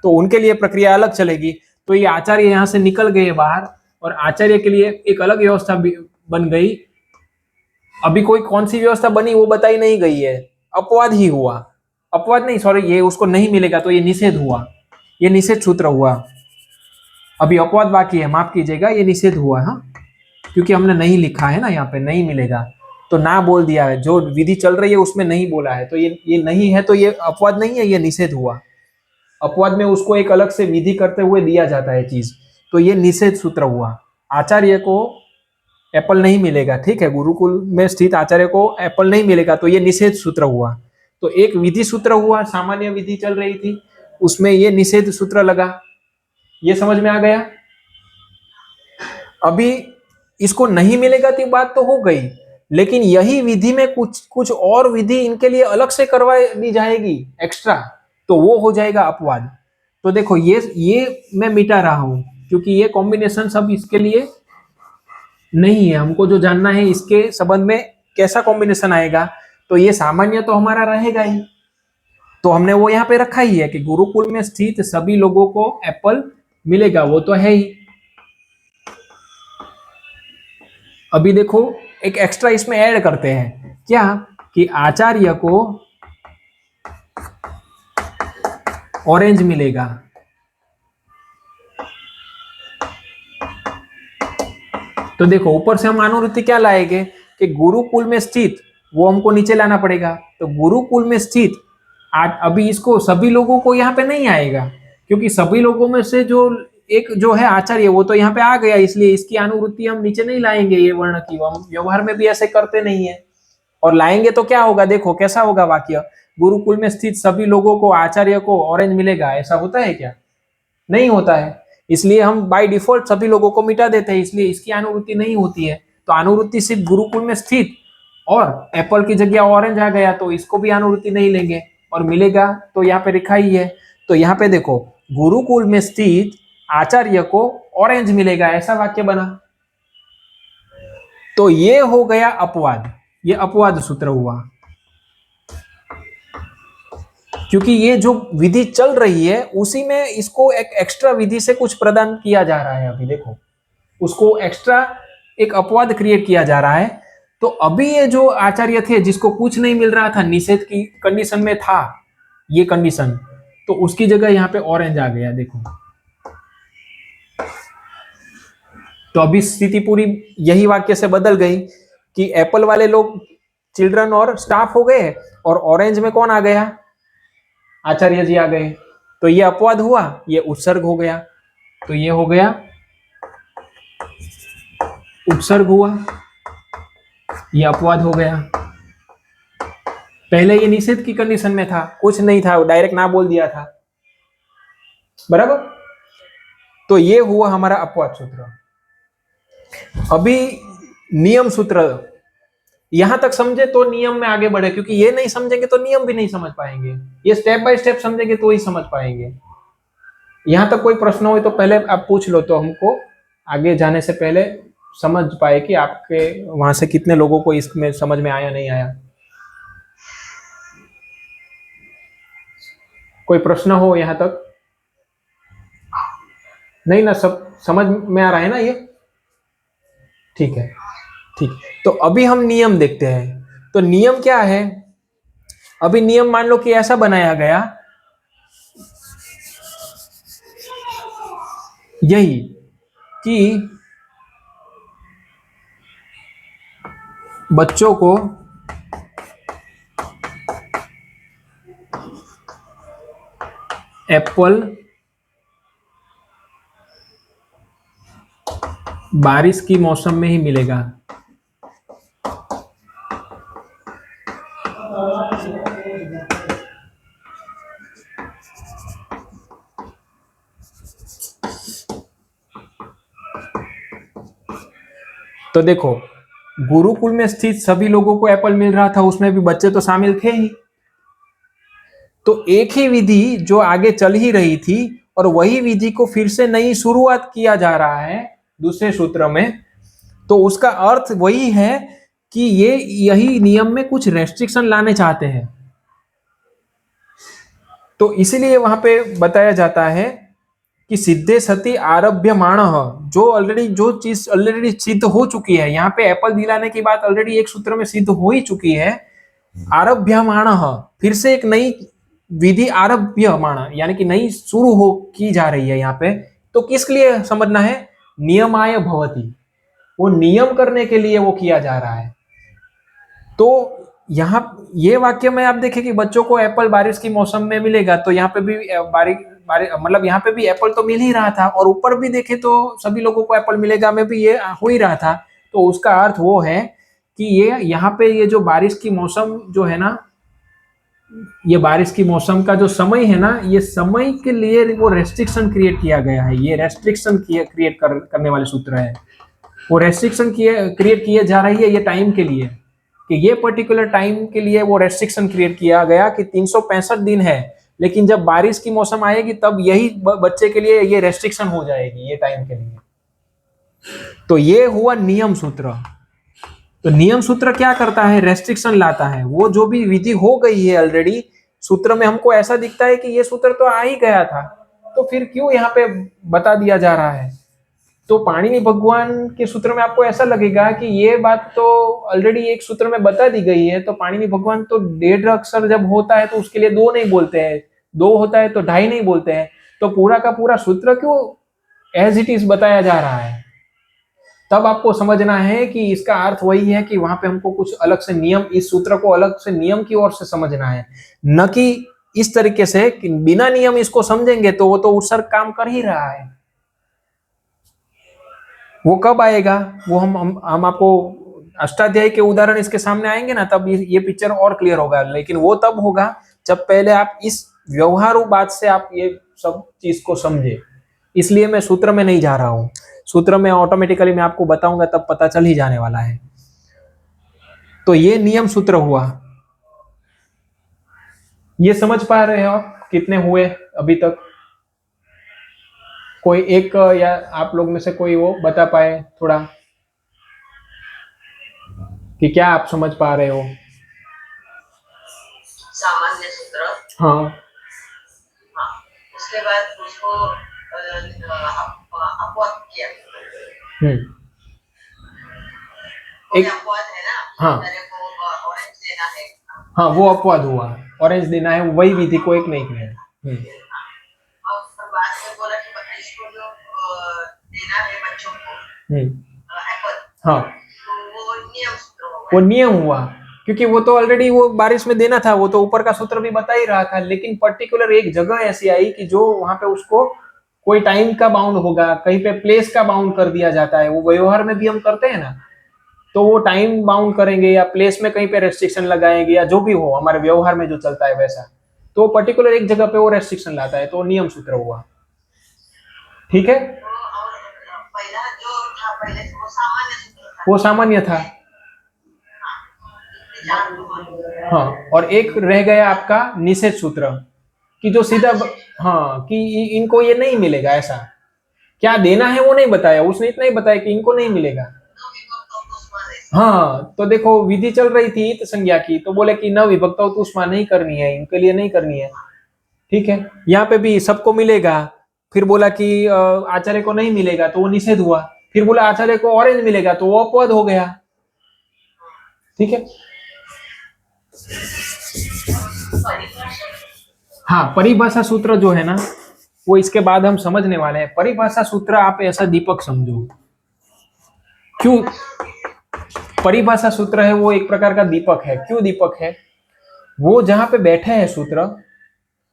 तो उनके लिए प्रक्रिया अलग चलेगी। तो ये आचार्य यहाँ से निकल गए बाहर और आचार्य के लिए एक अलग व्यवस्था बन गई। अभी कोई कौन सी व्यवस्था बनी वो बताई नहीं गई है, अपवाद ही हुआ। अपवाद नहीं, सॉरी, ये उसको नहीं मिलेगा तो ये निषेध हुआ, ये निषेध सूत्र हुआ। अभी अपवाद बाकी है, माफ कीजिएगा, ये निषेध हुआ। हाँ, क्योंकि हमने नहीं लिखा है ना, यहाँ पे नहीं मिलेगा तो ना बोल दिया है, जो विधि चल रही है उसमें नहीं बोला है, तो ये नहीं है, तो ये अपवाद नहीं है, ये निषेध हुआ। अपवाद में उसको एक अलग से विधि करते हुए दिया जाता है चीज, तो ये निषेध सूत्र हुआ। आचार्य को एप्पल नहीं मिलेगा, ठीक है, गुरुकुल में स्थित आचार्य को एप्पल नहीं मिलेगा, तो ये निषेध सूत्र हुआ। तो एक विधि सूत्र हुआ, सामान्य विधि चल रही थी, उसमें ये निषेध सूत्र लगा। ये समझ में आ गया? अभी इसको नहीं मिलेगा तो बात तो हो गई, लेकिन यही विधि में कुछ और विधि इनके लिए अलग से करवा दी जाएगी एक्स्ट्रा, तो वो हो जाएगा अपवाद। तो देखो ये मैं मिटा रहा हूं क्योंकि ये कॉम्बिनेशन सब इसके लिए नहीं है। हमको जो जानना है इसके संबंध में कैसा कॉम्बिनेशन आएगा, तो ये सामान्य तो हमारा रहेगा ही, तो हमने वो यहाँ पे रखा ही है कि गुरुकुल में स्थित सभी लोगों को एप्पल मिलेगा, वो तो है ही। अभी देखो एक एक्स्ट्रा इसमें ऐड करते हैं, क्या कि आचार्य को ऑरेंज मिलेगा। तो देखो ऊपर से हम अनुवृत्ति क्या लाएंगे कि गुरुकुल में स्थित, वो हमको नीचे लाना पड़ेगा। तो गुरुकुल में स्थित अभी इसको सभी लोगों को यहाँ पे नहीं आएगा, क्योंकि सभी लोगों में से जो एक जो है आचार्य वो तो यहाँ पे आ गया, इसलिए इसकी अनुवृत्ति हम नीचे नहीं लाएंगे। ये वर्ण की हम व्यवहार में भी ऐसे करते नहीं है, और लाएंगे तो क्या होगा, देखो कैसा होगा वाक्य, गुरुकुल में स्थित सभी लोगों को आचार्य को ऑरेंज मिलेगा। ऐसा होता है क्या? नहीं होता है, इसलिए हम बाय डिफॉल्ट सभी लोगों को मिटा देते हैं, इसलिए इसकी अनुवृत्ति नहीं होती है। तो अनुवृत्ति सिर्फ गुरुकुल में स्थित और एप्पल की जगह ऑरेंज आ गया, तो इसको भी अनुवृत्ति नहीं लेंगे, और मिलेगा तो यहाँ पे लिखा ही है। तो यहाँ पे देखो गुरुकुल में स्थित आचार्य को ऑरेंज मिलेगा, ऐसा वाक्य बना। तो ये हो गया अपवाद, ये अपवाद सूत्र हुआ, क्योंकि ये जो विधि चल रही है उसी में इसको एक एक्स्ट्रा विधि से कुछ प्रदान किया जा रहा है। अभी देखो उसको एक्स्ट्रा एक अपवाद क्रिएट किया जा रहा है, तो अभी ये जो आचार्य थे जिसको कुछ नहीं मिल रहा था, निषेध की कंडीशन में था ये कंडीशन, तो उसकी जगह यहाँ पे ऑरेंज आ गया, देखो। तो अभी स्थिति पूरी यही वाक्य से बदल गई कि एप्पल वाले लोग चिल्ड्रन और स्टाफ हो गए, और ऑरेंज में कौन आ गया, आचार्य जी आ गए। तो ये अपवाद हुआ, ये उत्सर्ग हो गया, तो ये हो गया उपसर्ग हुआ, ये अपवाद हो गया। पहले ये निषेध की कंडीशन में था, कुछ नहीं था, डायरेक्ट ना बोल दिया था, बराबर। तो ये हुआ हमारा अपवाद सूत्र। अभी नियम सूत्र यहां तक समझे तो नियम में आगे बढ़े, क्योंकि ये नहीं समझेंगे तो नियम भी नहीं समझ पाएंगे, ये स्टेप बाय स्टेप समझेंगे तो ही समझ पाएंगे। यहां तक कोई प्रश्न हो तो पहले आप पूछ लो, तो हमको आगे जाने से पहले समझ पाए कि आपके वहां से कितने लोगों को इसमें समझ में आया नहीं आया। कोई प्रश्न हो यहां तक? नहीं ना, सब समझ में आ रहा है ना ये? ठीक है, ठीक। तो अभी हम नियम देखते हैं। तो नियम क्या है? अभी नियम मान लो कि ऐसा बनाया गया, यही कि बच्चों को एप्पल बारिश की मौसम में ही मिलेगा। तो देखो, गुरुकुल में स्थित सभी लोगों को एप्पल मिल रहा था, उसमें भी बच्चे तो शामिल थे ही। तो एक ही विधि जो आगे चल ही रही थी, और वही विधि को फिर से नई शुरुआत किया जा रहा है दूसरे सूत्र में। तो उसका अर्थ वही है कि ये यही नियम में कुछ रेस्ट्रिक्शन लाने चाहते हैं। तो इसीलिए वहां पे बताया जाता है कि सिद्धे सती आरभ्यमाण, जो चीज ऑलरेडी सिद्ध हो चुकी है, यहाँ पे एप्पल दिलाने की बात ऑलरेडी एक सूत्र में सिद्ध हो ही चुकी है। आरभ्यमाण, फिर से एक नई विधि आरभ्यमाण, यानी कि नई शुरू हो की जा रही है यहाँ पे। तो किसके लिए समझना है? नियमाय भवति, वो नियम करने के लिए वो किया जा रहा है। तो यहाँ ये वाक्य में आप देखें कि बच्चों को एप्पल बारिश की मौसम में मिलेगा, तो यहाँ पे भी मतलब यहाँ पे भी एप्पल तो मिल ही रहा था, और ऊपर भी देखे तो सभी लोगों को एप्पल मिलेगा में भी ये हो ही रहा था। तो उसका अर्थ वो है कि ये यहाँ पे ये जो बारिश की मौसम जो है ना, ये बारिश की मौसम का जो समय है ना, ये समय के लिए वो रेस्ट्रिक्शन क्रिएट किया गया है। ये रेस्ट्रिक्शन क्रिएट करने वाले सूत्र है। वो रेस्ट्रिक्शन क्रिएट किए जा रही है ये टाइम के लिए, कि ये पर्टिकुलर टाइम के लिए वो रेस्ट्रिक्शन क्रिएट किया गया कि 365 दिन है, लेकिन जब बारिश की मौसम आएगी तब यही बच्चे के लिए ये रेस्ट्रिक्शन हो जाएगी ये टाइम के लिए। तो ये हुआ नियम सूत्र। तो नियम सूत्र क्या करता है? रेस्ट्रिक्शन लाता है। वो जो भी विधि हो गई है ऑलरेडी सूत्र में, हमको ऐसा दिखता है कि ये सूत्र तो आ ही गया था, तो फिर क्यों यहाँ पे बता दिया जा रहा है? तो पाणिनि भगवान के सूत्र में आपको ऐसा लगेगा कि ये बात तो ऑलरेडी एक सूत्र में बता दी गई है, तो पाणिनि भगवान तो 1.5 अक्षर जब होता है तो उसके लिए 2 नहीं बोलते हैं, 2 होता है तो 2.5 नहीं बोलते हैं, तो पूरा का पूरा सूत्र क्यों एज इट इज बताया जा रहा है? तब आपको समझना है कि इसका अर्थ वही है कि वहां पे हमको कुछ अलग से नियम, इस सूत्र को अलग से नियम की ओर से समझना है, न कि इस तरीके से कि बिना नियम इसको समझेंगे तो वो तो उत्सर्ग काम कर ही रहा है। वो कब आएगा? वो हम आपको अष्टाध्यायी के उदाहरण इसके सामने आएंगे ना, तब ये पिक्चर और क्लियर होगा। लेकिन वो तब होगा जब पहले आप इस व्यवहारू बात से आप ये सब चीज को समझे। इसलिए मैं सूत्र में नहीं जा रहा हूं, सूत्र में ऑटोमेटिकली मैं आपको बताऊंगा तब पता चल ही जाने वाला है। तो ये नियम सूत्र हुआ। ये समझ पा रहे हो आप? कितने हुए अभी तक? कोई एक, या आप लोग में से कोई वो बता पाए थोड़ा कि क्या आप समझ पा रहे हो? सामान्य सूत्र, हाँ, हाँ, उसके बाद उसको अपवाद किया। वो भी एक, अपवाद है ना, हाँ मेरे को ऑरेंज देना है। हाँ वो अपवाद हुआ, ऑरेंज देना है, वही विधि को एक नहीं किया है। और फिर बाद में बोला कि इसको जो देना है बच्चों को हम्म, एप्पल, हाँ तो वो नियम सूत्र हो वो गया। नियम हुआ, क्योंकि वो तो ऑलरेडी वो बारिश में देना था, वो तो ऊपर का सूत्र भी बता ही रहा था, लेकिन पर्टिकुलर एक जगह ऐसी आई कि जो वहां पे उसको कोई टाइम का बाउंड होगा, कहीं पे प्लेस का बाउंड कर दिया जाता है, वो व्यवहार में भी हम करते हैं ना, तो वो टाइम बाउंड करेंगे या प्लेस में कहीं पे रेस्ट्रिक्शन लगाएंगे या जो भी हो हमारे व्यवहार में जो चलता है वैसा, तो पर्टिकुलर एक जगह पे वो रेस्ट्रिक्शन लाता है, तो नियम सूत्र हुआ। ठीक है, तो और पहला जो था पहले वो सामान्य सूत्र था। वो सामान्य था। चार तो मान। हाँ, और एक रह गया आपका निषेध सूत्र, कि जो सीधा हाँ कि इनको ये नहीं मिलेगा, ऐसा क्या देना है वो नहीं बताया उसने, इतना ही बताया कि इनको नहीं मिलेगा। तो विभक्त और उस्मान है। हाँ तो देखो विधि चल रही थी इत संज्ञा की, तो बोले कि न विभक्त उष्मा नहीं करनी है, इनके लिए नहीं करनी है। ठीक है, यहाँ पे भी सबको मिलेगा, फिर बोला कि आचार्य को नहीं मिलेगा तो वो निषेध हुआ, फिर बोला आचार्य को ऑरेंज मिलेगा तो वो अपवाद हो गया। ठीक है, हाँ परिभाषा सूत्र जो है ना, वो इसके बाद हम समझने वाले हैं। परिभाषा सूत्र आप ऐसा दीपक समझो, क्यों परिभाषा सूत्र है, वो एक प्रकार का दीपक है। क्यों दीपक है? वो जहां पे बैठे हैं सूत्र,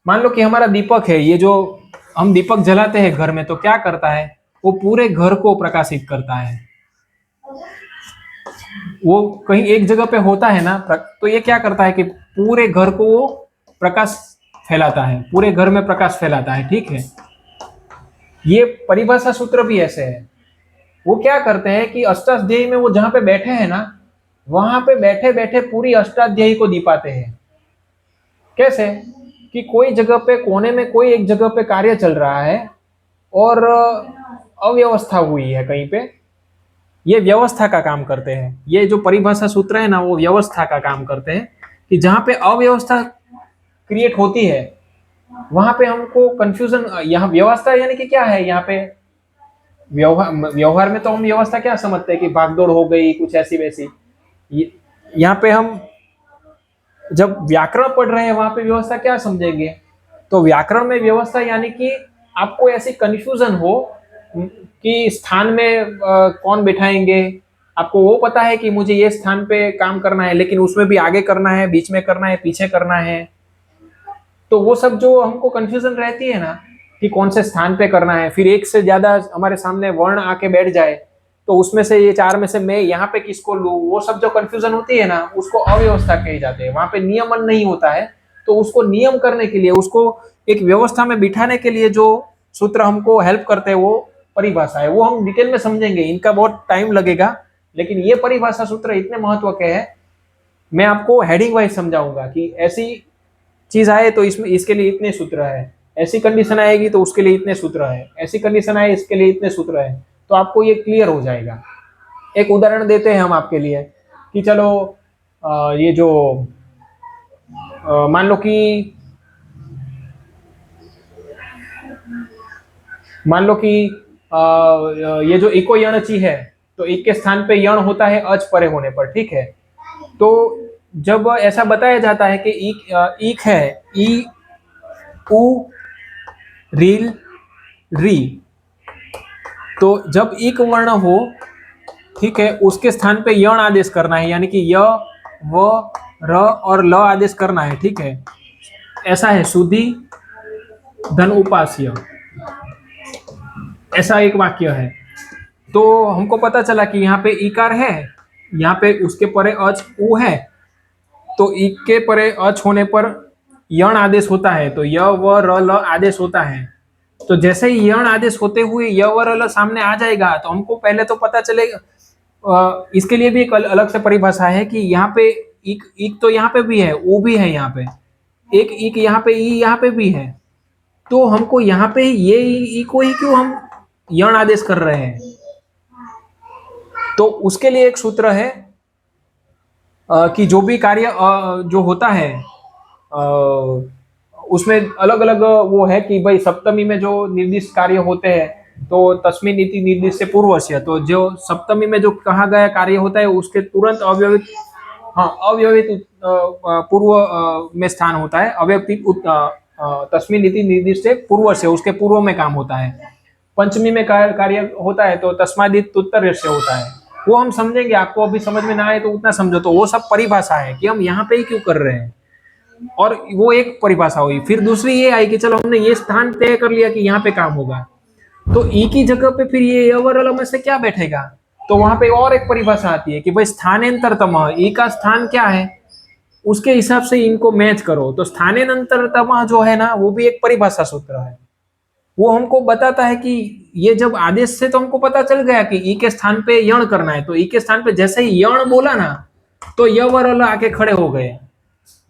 मान लो कि हमारा दीपक है, ये जो हम दीपक जलाते हैं घर में, तो क्या करता है, वो पूरे घर को प्रकाशित करता है। वो कहीं एक जगह पे होता है ना, तो ये क्या करता है कि पूरे घर को वो प्रकाश फैलाता है, पूरे घर में प्रकाश फैलाता है। ठीक है, ये परिभाषा सूत्र भी ऐसे है। वो क्या करते हैं कि अष्टाध्यायी में वो जहां पे बैठे हैं ना, वहां पे बैठे बैठे पूरी अष्टाध्यायी को दीपाते हैं। कैसे? कि कोई जगह पे कोने में कोई एक जगह पे कार्य चल रहा है और अव्यवस्था हुई है कहीं पे, ये व्यवस्था का काम करते हैं। ये जो परिभाषा सूत्र है ना, वो व्यवस्था का काम करते हैं, कि जहां पे अव्यवस्था क्रिएट होती है वहां पे हमको कंफ्यूजन, यहाँ व्यवस्था यानी कि क्या है, यहाँ पे व्यवहार व्यवहार में तो हम व्यवस्था क्या समझते हैं कि भागदौड़ हो गई कुछ ऐसी वैसी, यहाँ पे हम जब व्याकरण पढ़ रहे हैं वहां पे व्यवस्था क्या समझेंगे, तो व्याकरण में व्यवस्था यानी कि आपको ऐसी कंफ्यूजन हो कि स्थान में कौन बिठाएंगे, आपको वो पता है कि मुझे ये स्थान पे काम करना है, लेकिन उसमें भी आगे करना है, बीच में करना है, पीछे करना है, तो वो सब जो हमको कंफ्यूजन रहती है ना कि कौन से स्थान पे करना है, फिर एक से ज्यादा हमारे सामने वर्ण आके बैठ जाए, तो उसमें से ये चार में से मैं यहाँ पे किसको लूँ, वो सब जो कंफ्यूजन होती है ना, उसको अव्यवस्था कही जाते हैं। वहां पे नियमन नहीं होता है, तो उसको नियम करने के लिए, उसको एक व्यवस्था में बिठाने के लिए जो सूत्र हमको हेल्प करते हैं वो परिभाषा है। वो हम डिटेल में समझेंगे, इनका बहुत टाइम लगेगा, लेकिन ये परिभाषा सूत्र इतने महत्व के हैं, मैं आपको हेडिंग वाइज समझाऊंगा कि ऐसी चीज आए तो इसमें इसके लिए इतने सूत्र है, ऐसी कंडीशन आएगी तो उसके लिए इतने सूत्र है, ऐसी कंडीशन आए इसके लिए इतने सूत्र है, तो आपको ये क्लियर हो जाएगा। एक उदाहरण देते हैं हम आपके लिए कि चलो ये जो मान लो कि ये जो इको यणची है, तो एक के स्थान पे यण होता है अच परे होने पर। ठीक है, तो जब ऐसा बताया जाता है कि ईक है, ई उ रील री, तो जब इक वर्ण हो, ठीक है, उसके स्थान पे यण आदेश करना है, यानी कि य व र और ल आदेश करना है। ठीक है, ऐसा है सुधि धन उपास्य, ऐसा एक वाक्य है। तो हमको पता चला कि यहाँ पे इकार है, यहाँ पे उसके परे अच उ है, तो इक के परे अच होने पर यण आदेश होता है, तो य व र ल आदेश होता है। तो जैसे ही यण आदेश होते हुए य व र ल सामने आ जाएगा, तो हमको पहले तो पता चलेगा, इसके लिए भी एक अलग से परिभाषा है कि यहाँ पे इक इक तो यहाँ पे भी है, ओ भी है, यहाँ पे एक इक यहाँ पे ई यहाँ पे भी है, तो हमको यहाँ पे ये ई को ही क्यों हम यण आदेश कर रहे हैं, तो उसके लिए एक सूत्र है कि जो भी कार्य जो होता है उसमें अलग अलग वो है कि भाई सप्तमी में जो निर्दिष्ट कार्य होते हैं, तो तस्मिन् इति निर्दिष्टे पूर्वस्य, तो जो सप्तमी में जो कहा गया कार्य होता है उसके तुरंत अव्यवहित, हाँ अव्यवहित पूर्व में स्थान होता है, अव्यक्ति तस्मिन् इति निर्दिष्टे पूर्वस्य, उसके पूर्व में काम होता है। पंचमी में कार्य होता है तो तस्मादित उत्तर से होता है, वो हम समझेंगे, आपको अभी समझ में ना आए तो उतना समझो, तो वो सब परिभाषा है कि हम यहाँ पे ही क्यों कर रहे हैं, और वो एक परिभाषा हुई। फिर दूसरी ये आई कि चलो हमने ये स्थान तय कर लिया कि यहाँ पे काम होगा, तो ई की जगह पे फिर ये अवर में से क्या बैठेगा, तो वहां पे और एक परिभाषा आती है कि भाई स्थानेंतरतम, ई का स्थान क्या है उसके हिसाब से इनको मैच करो, तो स्थानेंतरतम जो है ना वो भी एक परिभाषा सूत्र है, वो हमको बताता है कि ये जब आदेश से तो हमको पता चल गया कि ई के स्थान पे यण करना है, तो ई के स्थान पे जैसे ही यण बोला ना तो यवर आके खड़े हो गए,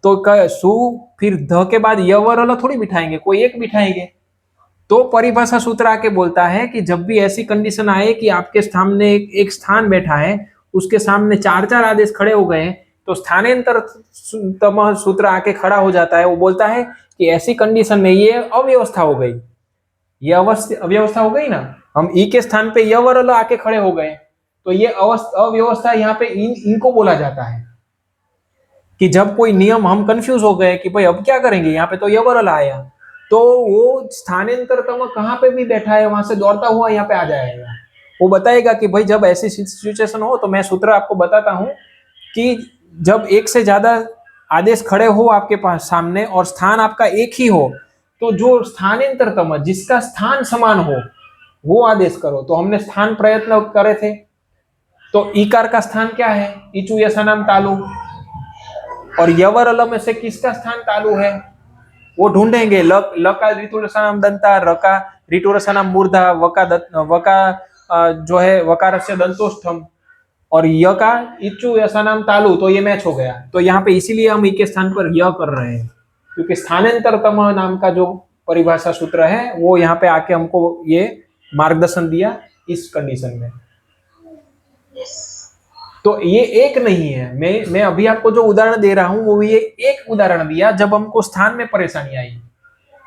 तो सु फिर ध के बाद यवर थोड़ी बिठाएंगे, कोई एक बिठाएंगे, तो परिभाषा सूत्र आके बोलता है कि जब भी ऐसी कंडीशन आए कि आपके सामने एक स्थान बैठा है, उसके सामने चार चार आदेश खड़े हो गए, तो स्थानांतर सूत्र आके खड़ा हो जाता है, वो बोलता है कि ऐसी कंडीशन में ये अव्यवस्था हो गई, ये अव्यवस्था हो गई ना, हम ई के स्थान पे यवर आके खड़े हो गए, तो ये अव्यवस्था यहाँ पे इनको बोला जाता है कि जब कोई नियम हम कंफ्यूज हो गए कि भाई अब क्या करेंगे, यहाँ पे तो यवर आया, तो वो स्थानांतरतम कहाँ पे भी बैठा है वहां से दौड़ता हुआ यहाँ पे आ जाएगा, वो बताएगा कि भाई जब ऐसी सिचुएशन हो, तो मैं सूत्र आपको बताता हूँ कि जब एक से ज्यादा आदेश खड़े हो आपके पास सामने और स्थान आपका एक ही हो, तो जो स्थानांतरतम जिसका स्थान समान हो वो आदेश करो, तो हमने स्थान प्रयत्न करे थे, तो ईकार का स्थान क्या है, इचु यशा नाम तालु, और यवर अल में से किसका स्थान तालु है वो ढूंढेंगे, ल का ऋतुरसा नाम दंता, र का ऋतुरसा नाम मूर्धा, वका जो है वकार से दंतोष्ठम, और य का इच्चु ऐसा नाम तालु, तो ये मैच हो गया, तो यहाँ पे इसीलिए हम ई के स्थान पर य कर रहे हैं, क्योंकि स्थानांतरतम नाम का जो परिभाषा सूत्र है वो यहाँ पे आके हमको ये मार्गदर्शन दिया इस कंडीशन में। तो ये एक नहीं है, मैं अभी आपको जो उदाहरण दे रहा हूं वो ये एक उदाहरण दिया जब हमको स्थान में परेशानी आई।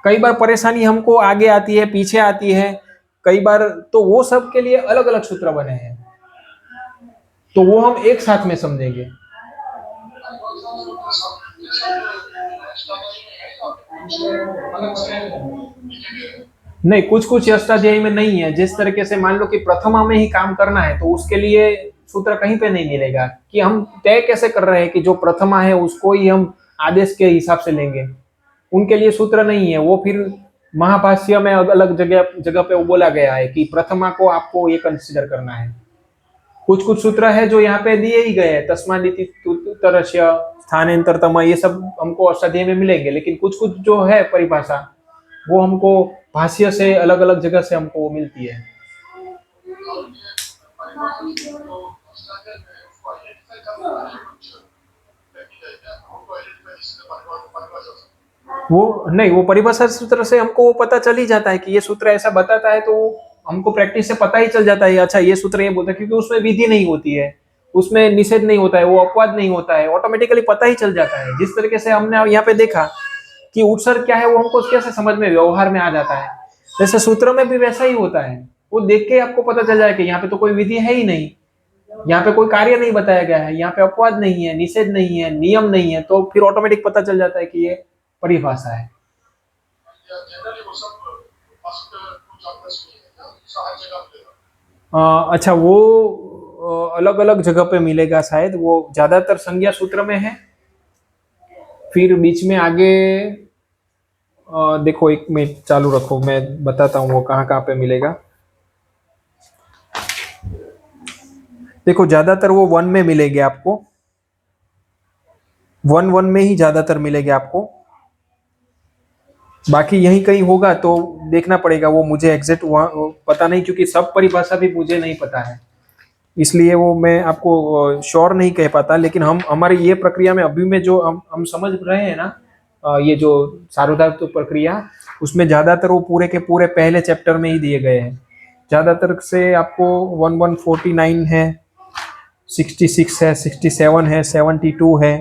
कई बार परेशानी हमको आगे आती है, पीछे आती है, कई बार तो वो सब के लिए अलग अलग सूत्र बने हैं, तो वो हम एक साथ में समझेंगे। नहीं, कुछ कुछ अष्टाध्यायी में नहीं है, जिस तरीके से मान लो कि प्रथमा में ही काम करना है तो उसके लिए सूत्र कहीं पे नहीं मिलेगा कि हम तय कैसे कर रहे हैं कि जो प्रथमा है उसको ही हम आदेश के हिसाब से लेंगे, उनके लिए सूत्र नहीं है, वो फिर महाभाष्य में अलग जगह जगह पे वो बोला गया है कि प्रथमा को आपको ये कंसिडर करना है। कुछ कुछ सूत्र है जो यहाँ पे दिए ही गए, तस्मादिति उत्तरस्य स्थानांतरतम, ये सब हमको अष्टाध्यायी में मिलेंगे, लेकिन कुछ कुछ जो है परिभाषा वो हमको भाष्य से अलग अलग जगह से हमको मिलती है। वो नहीं, वो परिभाषा सूत्र से हमको वो पता चल ही जाता है कि ये सूत्र ऐसा बताता है, तो हमको प्रैक्टिस से पता ही चल जाता है अच्छा ये सूत्र ये बोलता है, क्योंकि उसमें विधि नहीं होती है, उसमें निषेध नहीं होता है, वो अपवाद नहीं होता है, ऑटोमेटिकली पता ही चल जाता है। जिस तरीके से हमने यहाँ पे देखा कि उत्सर्ग क्या है वो हमको कैसे समझ में व्यवहार में आ जाता है, जैसे सूत्र में भी वैसा ही होता है, वो देख के आपको पता चल जाए कि यहाँ पे तो कोई विधि है ही नहीं, यहाँ पे कोई कार्य नहीं बताया गया है, यहाँ पे अपवाद नहीं है, निषेध नहीं है, नियम नहीं है, तो फिर ऑटोमेटिक पता चल जाता है कि ये परिभाषा है। अच्छा, वो अलग अलग जगह पे मिलेगा शायद, वो ज्यादातर संज्ञा सूत्र में है, फिर बीच में आगे देखो एक मिनट चालू रखो, मैं बताता हूँ वो कहाँ कहाँ पे मिलेगा। देखो ज्यादातर वो वन में मिलेंगे आपको, वन में ही ज्यादातर मिलेंगे आपको, बाकी यहीं कहीं होगा तो देखना पड़ेगा, वो मुझे एग्जैक्ट वहाँ पता नहीं, क्योंकि सब परिभाषा भी मुझे नहीं पता है, इसलिए वो मैं आपको श्योर नहीं कह पाता। लेकिन हम हमारी ये प्रक्रिया में अभी में जो हम समझ रहे हैं ना, ये जो सार्वधातु प्रक्रिया, उसमें ज्यादातर वो पूरे के पूरे पहले चैप्टर में ही दिए गए हैं। ज्यादातर से आपको 1149 है, 66 है, 67 है, 72 है,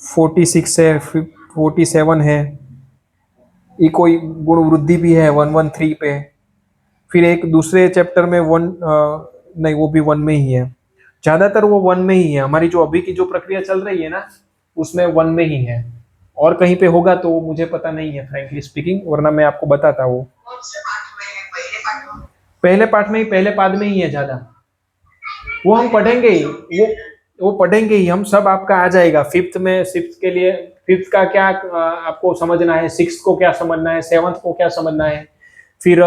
46 है, 47 है, ये कोई गुण वृद्धि भी है 113 पे, फिर एक दूसरे चैप्टर में वन, नहीं वो भी वन में ही है, ज्यादातर वो वन में ही है। हमारी जो अभी की जो प्रक्रिया चल रही है ना, उसमें वन में ही है। और कहीं पे होगा तो मुझे पता नहीं है फ्रैंकली स्पीकिंग, वरना मैं आपको बताता। वो कौन से पाठ में है, पहले पाठ में? पहले पाठ में ही, पहले पाद में ही है ज्यादा। वो हम पढ़ेंगे ही, वो पढ़ेंगे ही हम, सब आपका आ जाएगा। फिफ्थ में, सिक्स के लिए फिफ्थ का क्या आपको समझना है, सिक्स को क्या समझना है, सेवंथ को क्या समझना है। फिर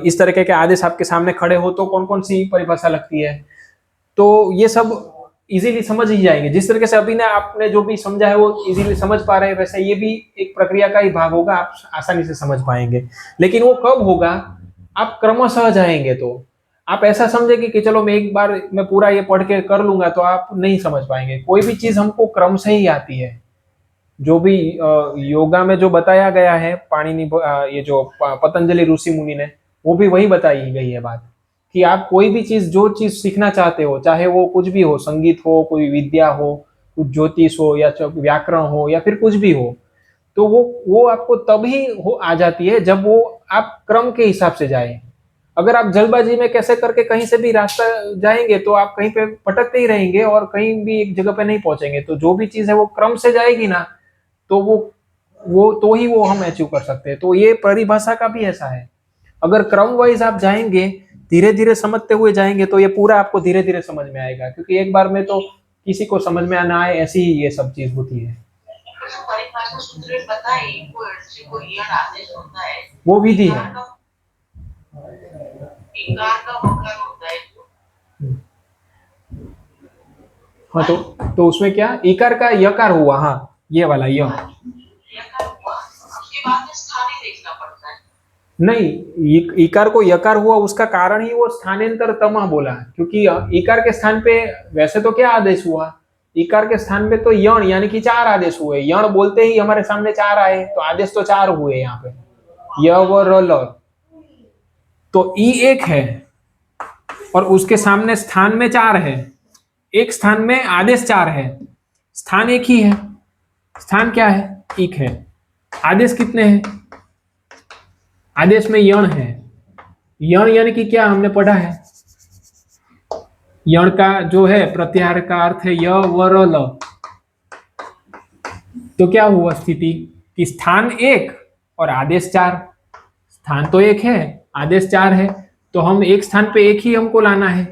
इस तरीके के आदेश आपके सामने खड़े हो तो कौन कौन सी परिभाषा लगती है, तो ये सब इजीली समझ ही जाएंगे। जिस तरीके से अभी ना आपने जो भी समझा है वो इजीली समझ पा रहे हैं, वैसे ये भी एक प्रक्रिया का ही भाग होगा, आप आसानी से समझ पाएंगे। लेकिन वो कब होगा, आप क्रमशः जाएंगे तो। आप ऐसा समझेंगे कि चलो मैं एक बार मैं पूरा ये पढ़ के कर लूंगा, तो आप नहीं समझ पाएंगे। कोई भी चीज हमको क्रम से ही आती है। जो भी योगा में जो बताया गया है, पाणिनि ये जो पतंजलि ऋषि मुनि ने, वो भी वही बताई गई है बात, कि आप कोई भी चीज, जो चीज सीखना चाहते हो, चाहे वो कुछ भी हो, संगीत हो, कोई विद्या हो, कुछ ज्योतिष हो, या व्याकरण हो, या फिर कुछ भी हो, तो वो आपको तभी हो आ जाती है जब वो आप क्रम के हिसाब से जाए। अगर आप जल्दबाजी में कैसे करके कहीं से भी रास्ता जाएंगे तो आप कहीं पे भटकते ही रहेंगे और कहीं भी एक जगह पे नहीं पहुंचेंगे। तो जो भी चीज है वो क्रम से जाएगी ना, तो वो तो ही वो हम अचीव कर सकते हैं। तो ये परिभाषा का भी ऐसा है, अगर क्रम वाइज आप जाएंगे, धीरे धीरे समझते हुए जाएंगे, तो ये पूरा आपको धीरे धीरे समझ में आएगा। क्योंकि एक बार में तो किसी को समझ में ना आए, ऐसी ही ये सब चीज होती है। जो परिभाषा सूत्र में बताए, को यण आदेश होता है, वो विधि है। इकार का वकार होता है जो। हाँ, तो उसमें क्या, इकार का यकार हुआ, हाँ ये वाला य। यकार हुआ, उसके बाद स्थान ही देखना पड़ता है। नहीं, इकार को यकार हुआ, उसका कारण ही वो स्थानांतर तमा बोला। क्योंकि इकार के स्थान पे वैसे तो क्या आदेश हुआ, इकार के स्थान पे तो यण, यानी कि चार आदेश हुए। यण बोलते ही हमारे सामने चार आए, तो आदेश तो चार हुए यहाँ पे, य व र ल। तो ई एक है और उसके सामने स्थान में चार है, एक स्थान में आदेश चार है, स्थान एक ही है। स्थान क्या है, एक है। आदेश कितने हैं, आदेश में यण है। यण यानी कि क्या, हमने पढ़ा है, यण का जो है प्रत्याहार का अर्थ है य व र ल। तो क्या हुआ स्थिति, कि स्थान एक और आदेश चार। स्थान तो एक है, आदेश चार है, तो हम एक स्थान पे एक ही हमको लाना है।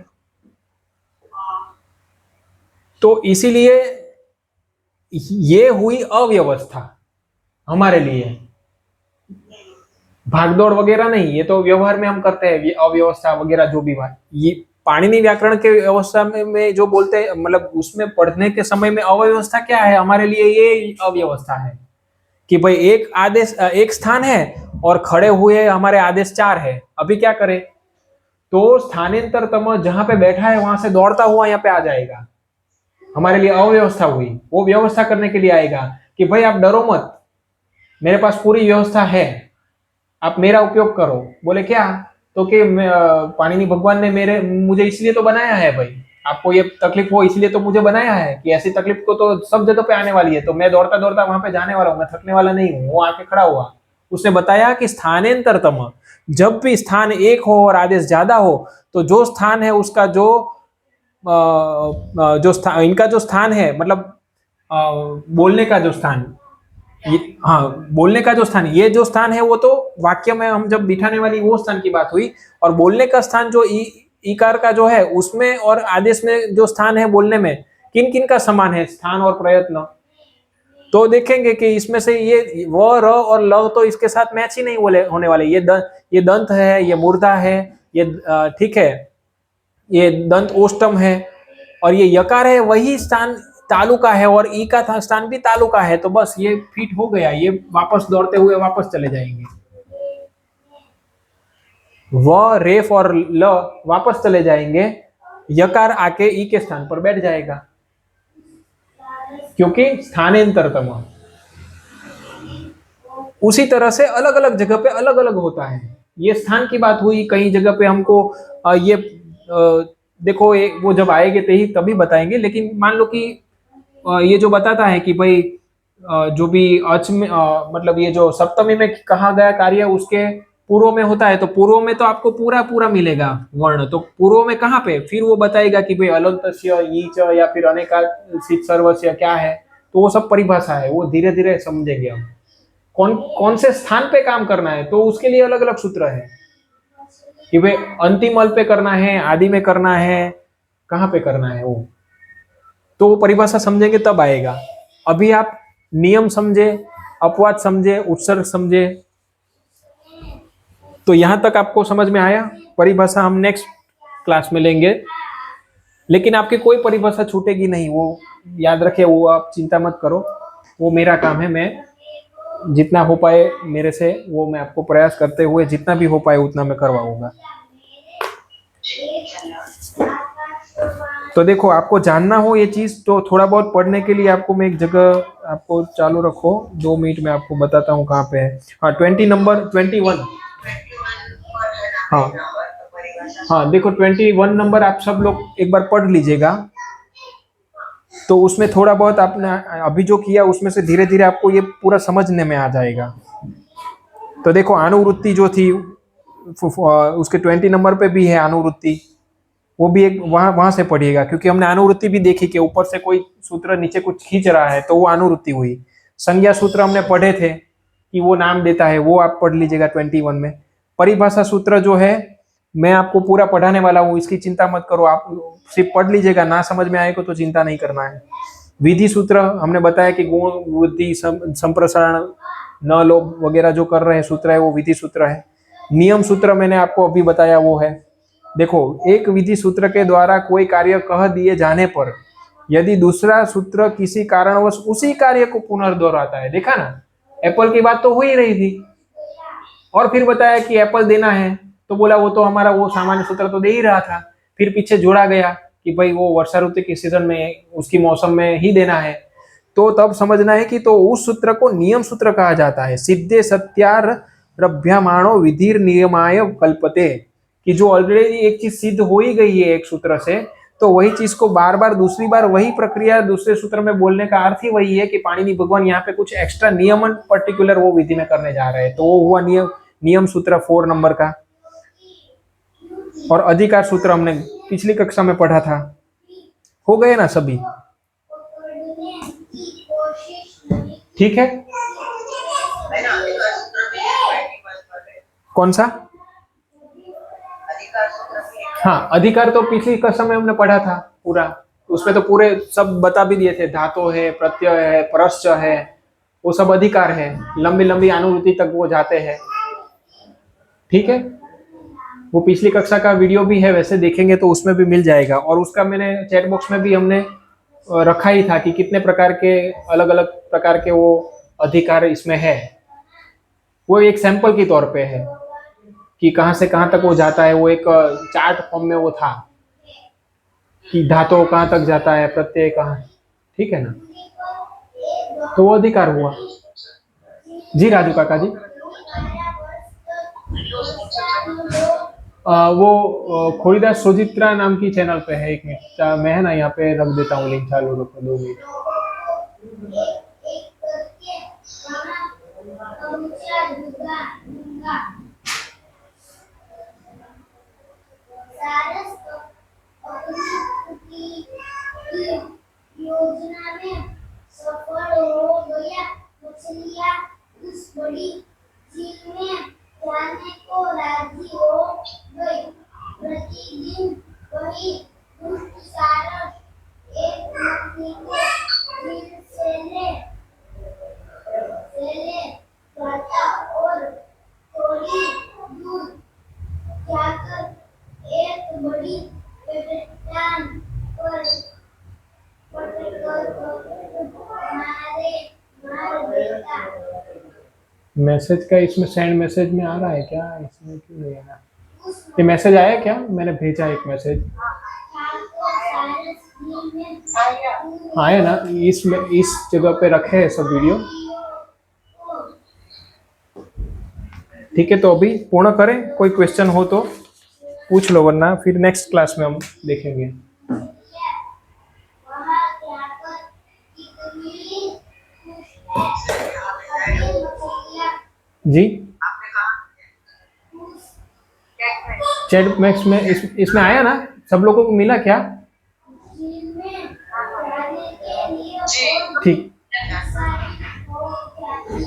तो इसीलिए ये हुई अव्यवस्था हमारे लिए, भागदौड़ वगैरह नहीं। ये तो व्यवहार में हम करते हैं, ये अव्यवस्था वगैरह जो भी बात, ये पाणिनि व्याकरण के व्यवस्था में जो बोलते हैं, मतलब उसमें पढ़ने के समय में अव्यवस्था क्या है हमारे लिए, ये अव्यवस्था है कि भाई एक आदेश, एक स्थान है और खड़े हुए हमारे आदेश चार है। अभी क्या करें, तो स्थानांतर तम जहां पे बैठा है वहां से दौड़ता हुआ यहाँ पे आ जाएगा। हमारे लिए अव्यवस्था हुई, वो व्यवस्था करने के लिए आएगा कि भाई आप डरो मत, मेरे पास पूरी व्यवस्था है, आप मेरा उपयोग करो। बोले क्या, तो कि पाणिनि भगवान ने मुझे इसलिए तो बनाया है भाई, आपको ये तकलीफ हो इसलिए तो मुझे बनाया है, कि ऐसी तकलीफ को तो सब जगह पे आने वाली है, तो मैं दौड़ता दौड़ता वहां पे जाने वाला हूँ, मैं थकने वाला नहीं हूँ। वो आके खड़ा हुआ, उसने बताया कि स्थानांतरतम, जब भी स्थान एक हो और आदेश ज्यादा हो, तो जो स्थान है उसका जो स्थान, इनका जो स्थान है, मतलब बोलने का जो स्थान, ये, हाँ बोलने का जो स्थान, ये जो स्थान है वो तो वाक्य में हम जब बिठाने वाली वो स्थान की बात हुई। और बोलने का स्थान जो इकार का जो है उसमें, और आदेश में जो स्थान है बोलने में, किन किन का समान है स्थान और प्रयत्न। तो देखेंगे कि इसमें से ये व र और ल तो इसके साथ मैच ही नहीं होने वाले। ये दंत है, ये मूर्धा है, ये ठीक है, ये दंत ओष्टम है, और ये यकार है वही स्थान तालु का है, और ई का स्थान भी तालु का है। तो बस ये फिट हो गया, ये वापस दौड़ते हुए वापस चले जाएंगे। व रेफ और ल वापस चले जाएंगे, यकार आके ई के स्थान पर बैठ जाएगा, क्योंकि स्थानांतरतम। उसी तरह से अलग अलग जगह पे अलग अलग होता है। ये स्थान की बात हुई, कई जगह पे हमको ये देखो, वो जब आएंगे तभी बताएंगे। लेकिन मान लो कि ये जो बताता है कि भाई जो भी अच में मतलब ये जो सप्तमी में कहा गया कार्य, उसके पूर्व में होता है तो पूर्व में तो आपको पूरा पूरा मिलेगा वर्ण, तो पूर्व में कहाँ पे फिर वो बताएगा कि भाई अलंतस्य ईच या फिर अनेका सर्वस्य क्या है, तो वो सब परिभाषा है, वो धीरे धीरे समझेंगे हम कौन कौन से स्थान पे काम करना है, तो उसके लिए अलग अलग सूत्र है कि भाई अंतिम अल पे करना है, आदि में करना है, कहाँ पे करना है वो, तो वो परिभाषा समझेंगे तब आएगा। अभी आप नियम समझे, अपवाद समझे, उत्सर्ग समझे, तो यहां तक आपको समझ में आया। परिभाषा हम नेक्स्ट क्लास में लेंगे, लेकिन आपकी कोई परिभाषा छूटेगी नहीं, वो याद रखे, वो आप चिंता मत करो, वो मेरा काम है, मैं जितना हो पाए मेरे से वो मैं आपको प्रयास करते हुए जितना भी हो पाए उतना मैं करवाऊंगा। तो देखो आपको जानना हो ये चीज तो थोड़ा बहुत पढ़ने के लिए आपको मैं एक जगह, आपको चालू रखो 2 मिनट में आपको बताता हूँ कहाँ पे है। हाँ 21 हाँ हाँ देखो 21 नंबर आप सब लोग एक बार पढ़ लीजिएगा, तो उसमें थोड़ा बहुत आपने अभी जो किया उसमें से धीरे धीरे आपको ये पूरा समझने में आ जाएगा। तो देखो अनुवृत्ति जो थी उसके 20 नंबर पे भी है अनुवृत्ति, वो भी एक वहां वहां से पढ़िएगा, क्योंकि हमने अनुवृत्ति भी देखी कि ऊपर से कोई सूत्र नीचे कुछ खींच रहा है तो वो अनुवृत्ति हुई। संज्ञा सूत्र हमने पढ़े थे कि वो नाम देता है, वो आप पढ़ लीजिएगा 21 में। परिभाषा सूत्र जो है मैं आपको पूरा पढ़ाने वाला हूँ, इसकी चिंता मत करो, आप सिर्फ पढ़ लीजिएगा, ना समझ में आएगा तो चिंता नहीं करना है। विधि सूत्र हमने बताया कि गुण वृद्धि संप्रसारण न लोभ वगैरह जो कर रहे हैं सूत्र है वो विधि सूत्र है। नियम सूत्र मैंने आपको अभी बताया वो है। देखो एक विधि सूत्र के द्वारा कोई कार्य कह दिए जाने पर यदि दूसरा सूत्र किसी कारणवश उसी कार्य को पुनर्दोहराता है, देखा ना, एप्पल की बात तो हो ही रही थी, और फिर बताया कि एप्पल देना है, तो बोला वो तो हमारा वो सामान्य सूत्र तो दे ही रहा था, फिर पीछे जोड़ा गया कि भाई वो वर्षा ऋतु के सीजन में उसकी मौसम में ही देना है, तो तब समझना है कि तो उस सूत्र को नियम सूत्र कहा जाता है। सिद्धे सत्यारभ्यमाणो विधिर नियमाय कल्पते, कि जो ऑलरेडी एक चीज सिद्ध हो ही गई है एक सूत्र से, तो वही चीज को बार बार दूसरी बार वही प्रक्रिया दूसरे सूत्र में बोलने का अर्थ ही वही है कि पाणिनि भगवान यहाँ पे कुछ एक्स्ट्रा नियमन पर्टिकुलर वो विधि में करने जा रहे हैं, तो वो हुआ नियम सूत्र 4 नंबर का। और अधिकार सूत्र हमने पिछली कक्षा में पढ़ा था, हो गए ना सभी, ठीक है। कौन सा? हाँ अधिकार तो पिछली कक्षा में हमने पढ़ा था पूरा, उसमें तो पूरे सब बता भी दिए थे, धातु है, प्रत्यय है, परश्च है, वो सब अधिकार है, लंबी लंबी अनुवृत्ति तक वो जाते हैं, ठीक है। वो पिछली कक्षा का वीडियो भी है, वैसे देखेंगे तो उसमें भी मिल जाएगा, और उसका मैंने चैट बॉक्स में भी हमने रखा ही था कि कितने प्रकार के अलग अलग प्रकार के वो अधिकार इसमें है, वो एक सैंपल के तौर पे है कि कहां से कहां तक वो जाता है, वो एक चार्ट फॉर्म में वो था कि धातु कहां तक जाता है, प्रत्यय कहां, ठीक है ना, तो वो अधिकार हुआ। जी राजू काका जी, वो खोड़ीदास सोजित्रा नाम की चैनल पे है, 1 मिनट मैं है ना यहाँ पे रख देता हूँ लिंक, चालू रखो 2 मिनट। योजना में सफल हो गया, मछलियां उस बड़ी झील में जाने को राजी हो गई। प्रतिदिन वही दुष्ट सारस एक मछली को झील से ले जाता और थोड़ी दूर जाकर एक बड़ी चट्टान पर मैसेज का इसमें सेंड मैसेज में आ रहा है क्या, इसमें क्यों नहीं आ रहा? ये मैसेज आया क्या, मैंने भेजा एक मैसेज आया ना, इस जगह पे रखे है सब वीडियो, ठीक है। तो अभी पूर्ण करें, कोई क्वेश्चन हो तो पूछ लो, वरना फिर नेक्स्ट क्लास में हम देखेंगे। जी चैट मैक्स में इसमें आया ना, सब लोगों को मिला क्या? जी ठीक,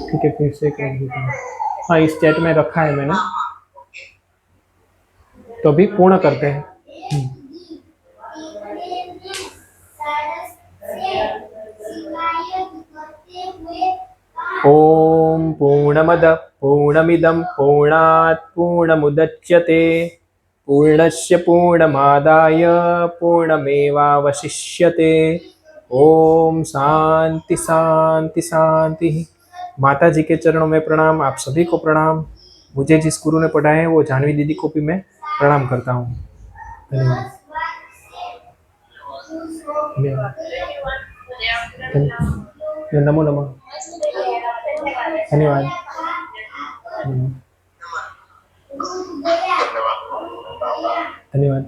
ठीक है, फिर से कर देता हूँ। हाँ, इस चैट में रखा है मैंने, तो अभी पूर्ण करते हैं। ओम पूर्णमद पूर्णमिदं पूर्णात् पूर्णमुदच्यते पूर्णस्य पूर्णमादाय पूर्णमेवावशिष्यते। ओम शांति शांति शांति। माता जी के चरणों में प्रणाम, आप सभी को प्रणाम। मुझे जिस गुरु ने पढ़ाया है वो जानवी दीदी को भी मैं प्रणाम करता हूँ। धन्यवाद। धन्यवाद। नमो नमः। धन्यवाद। धन्यवाद।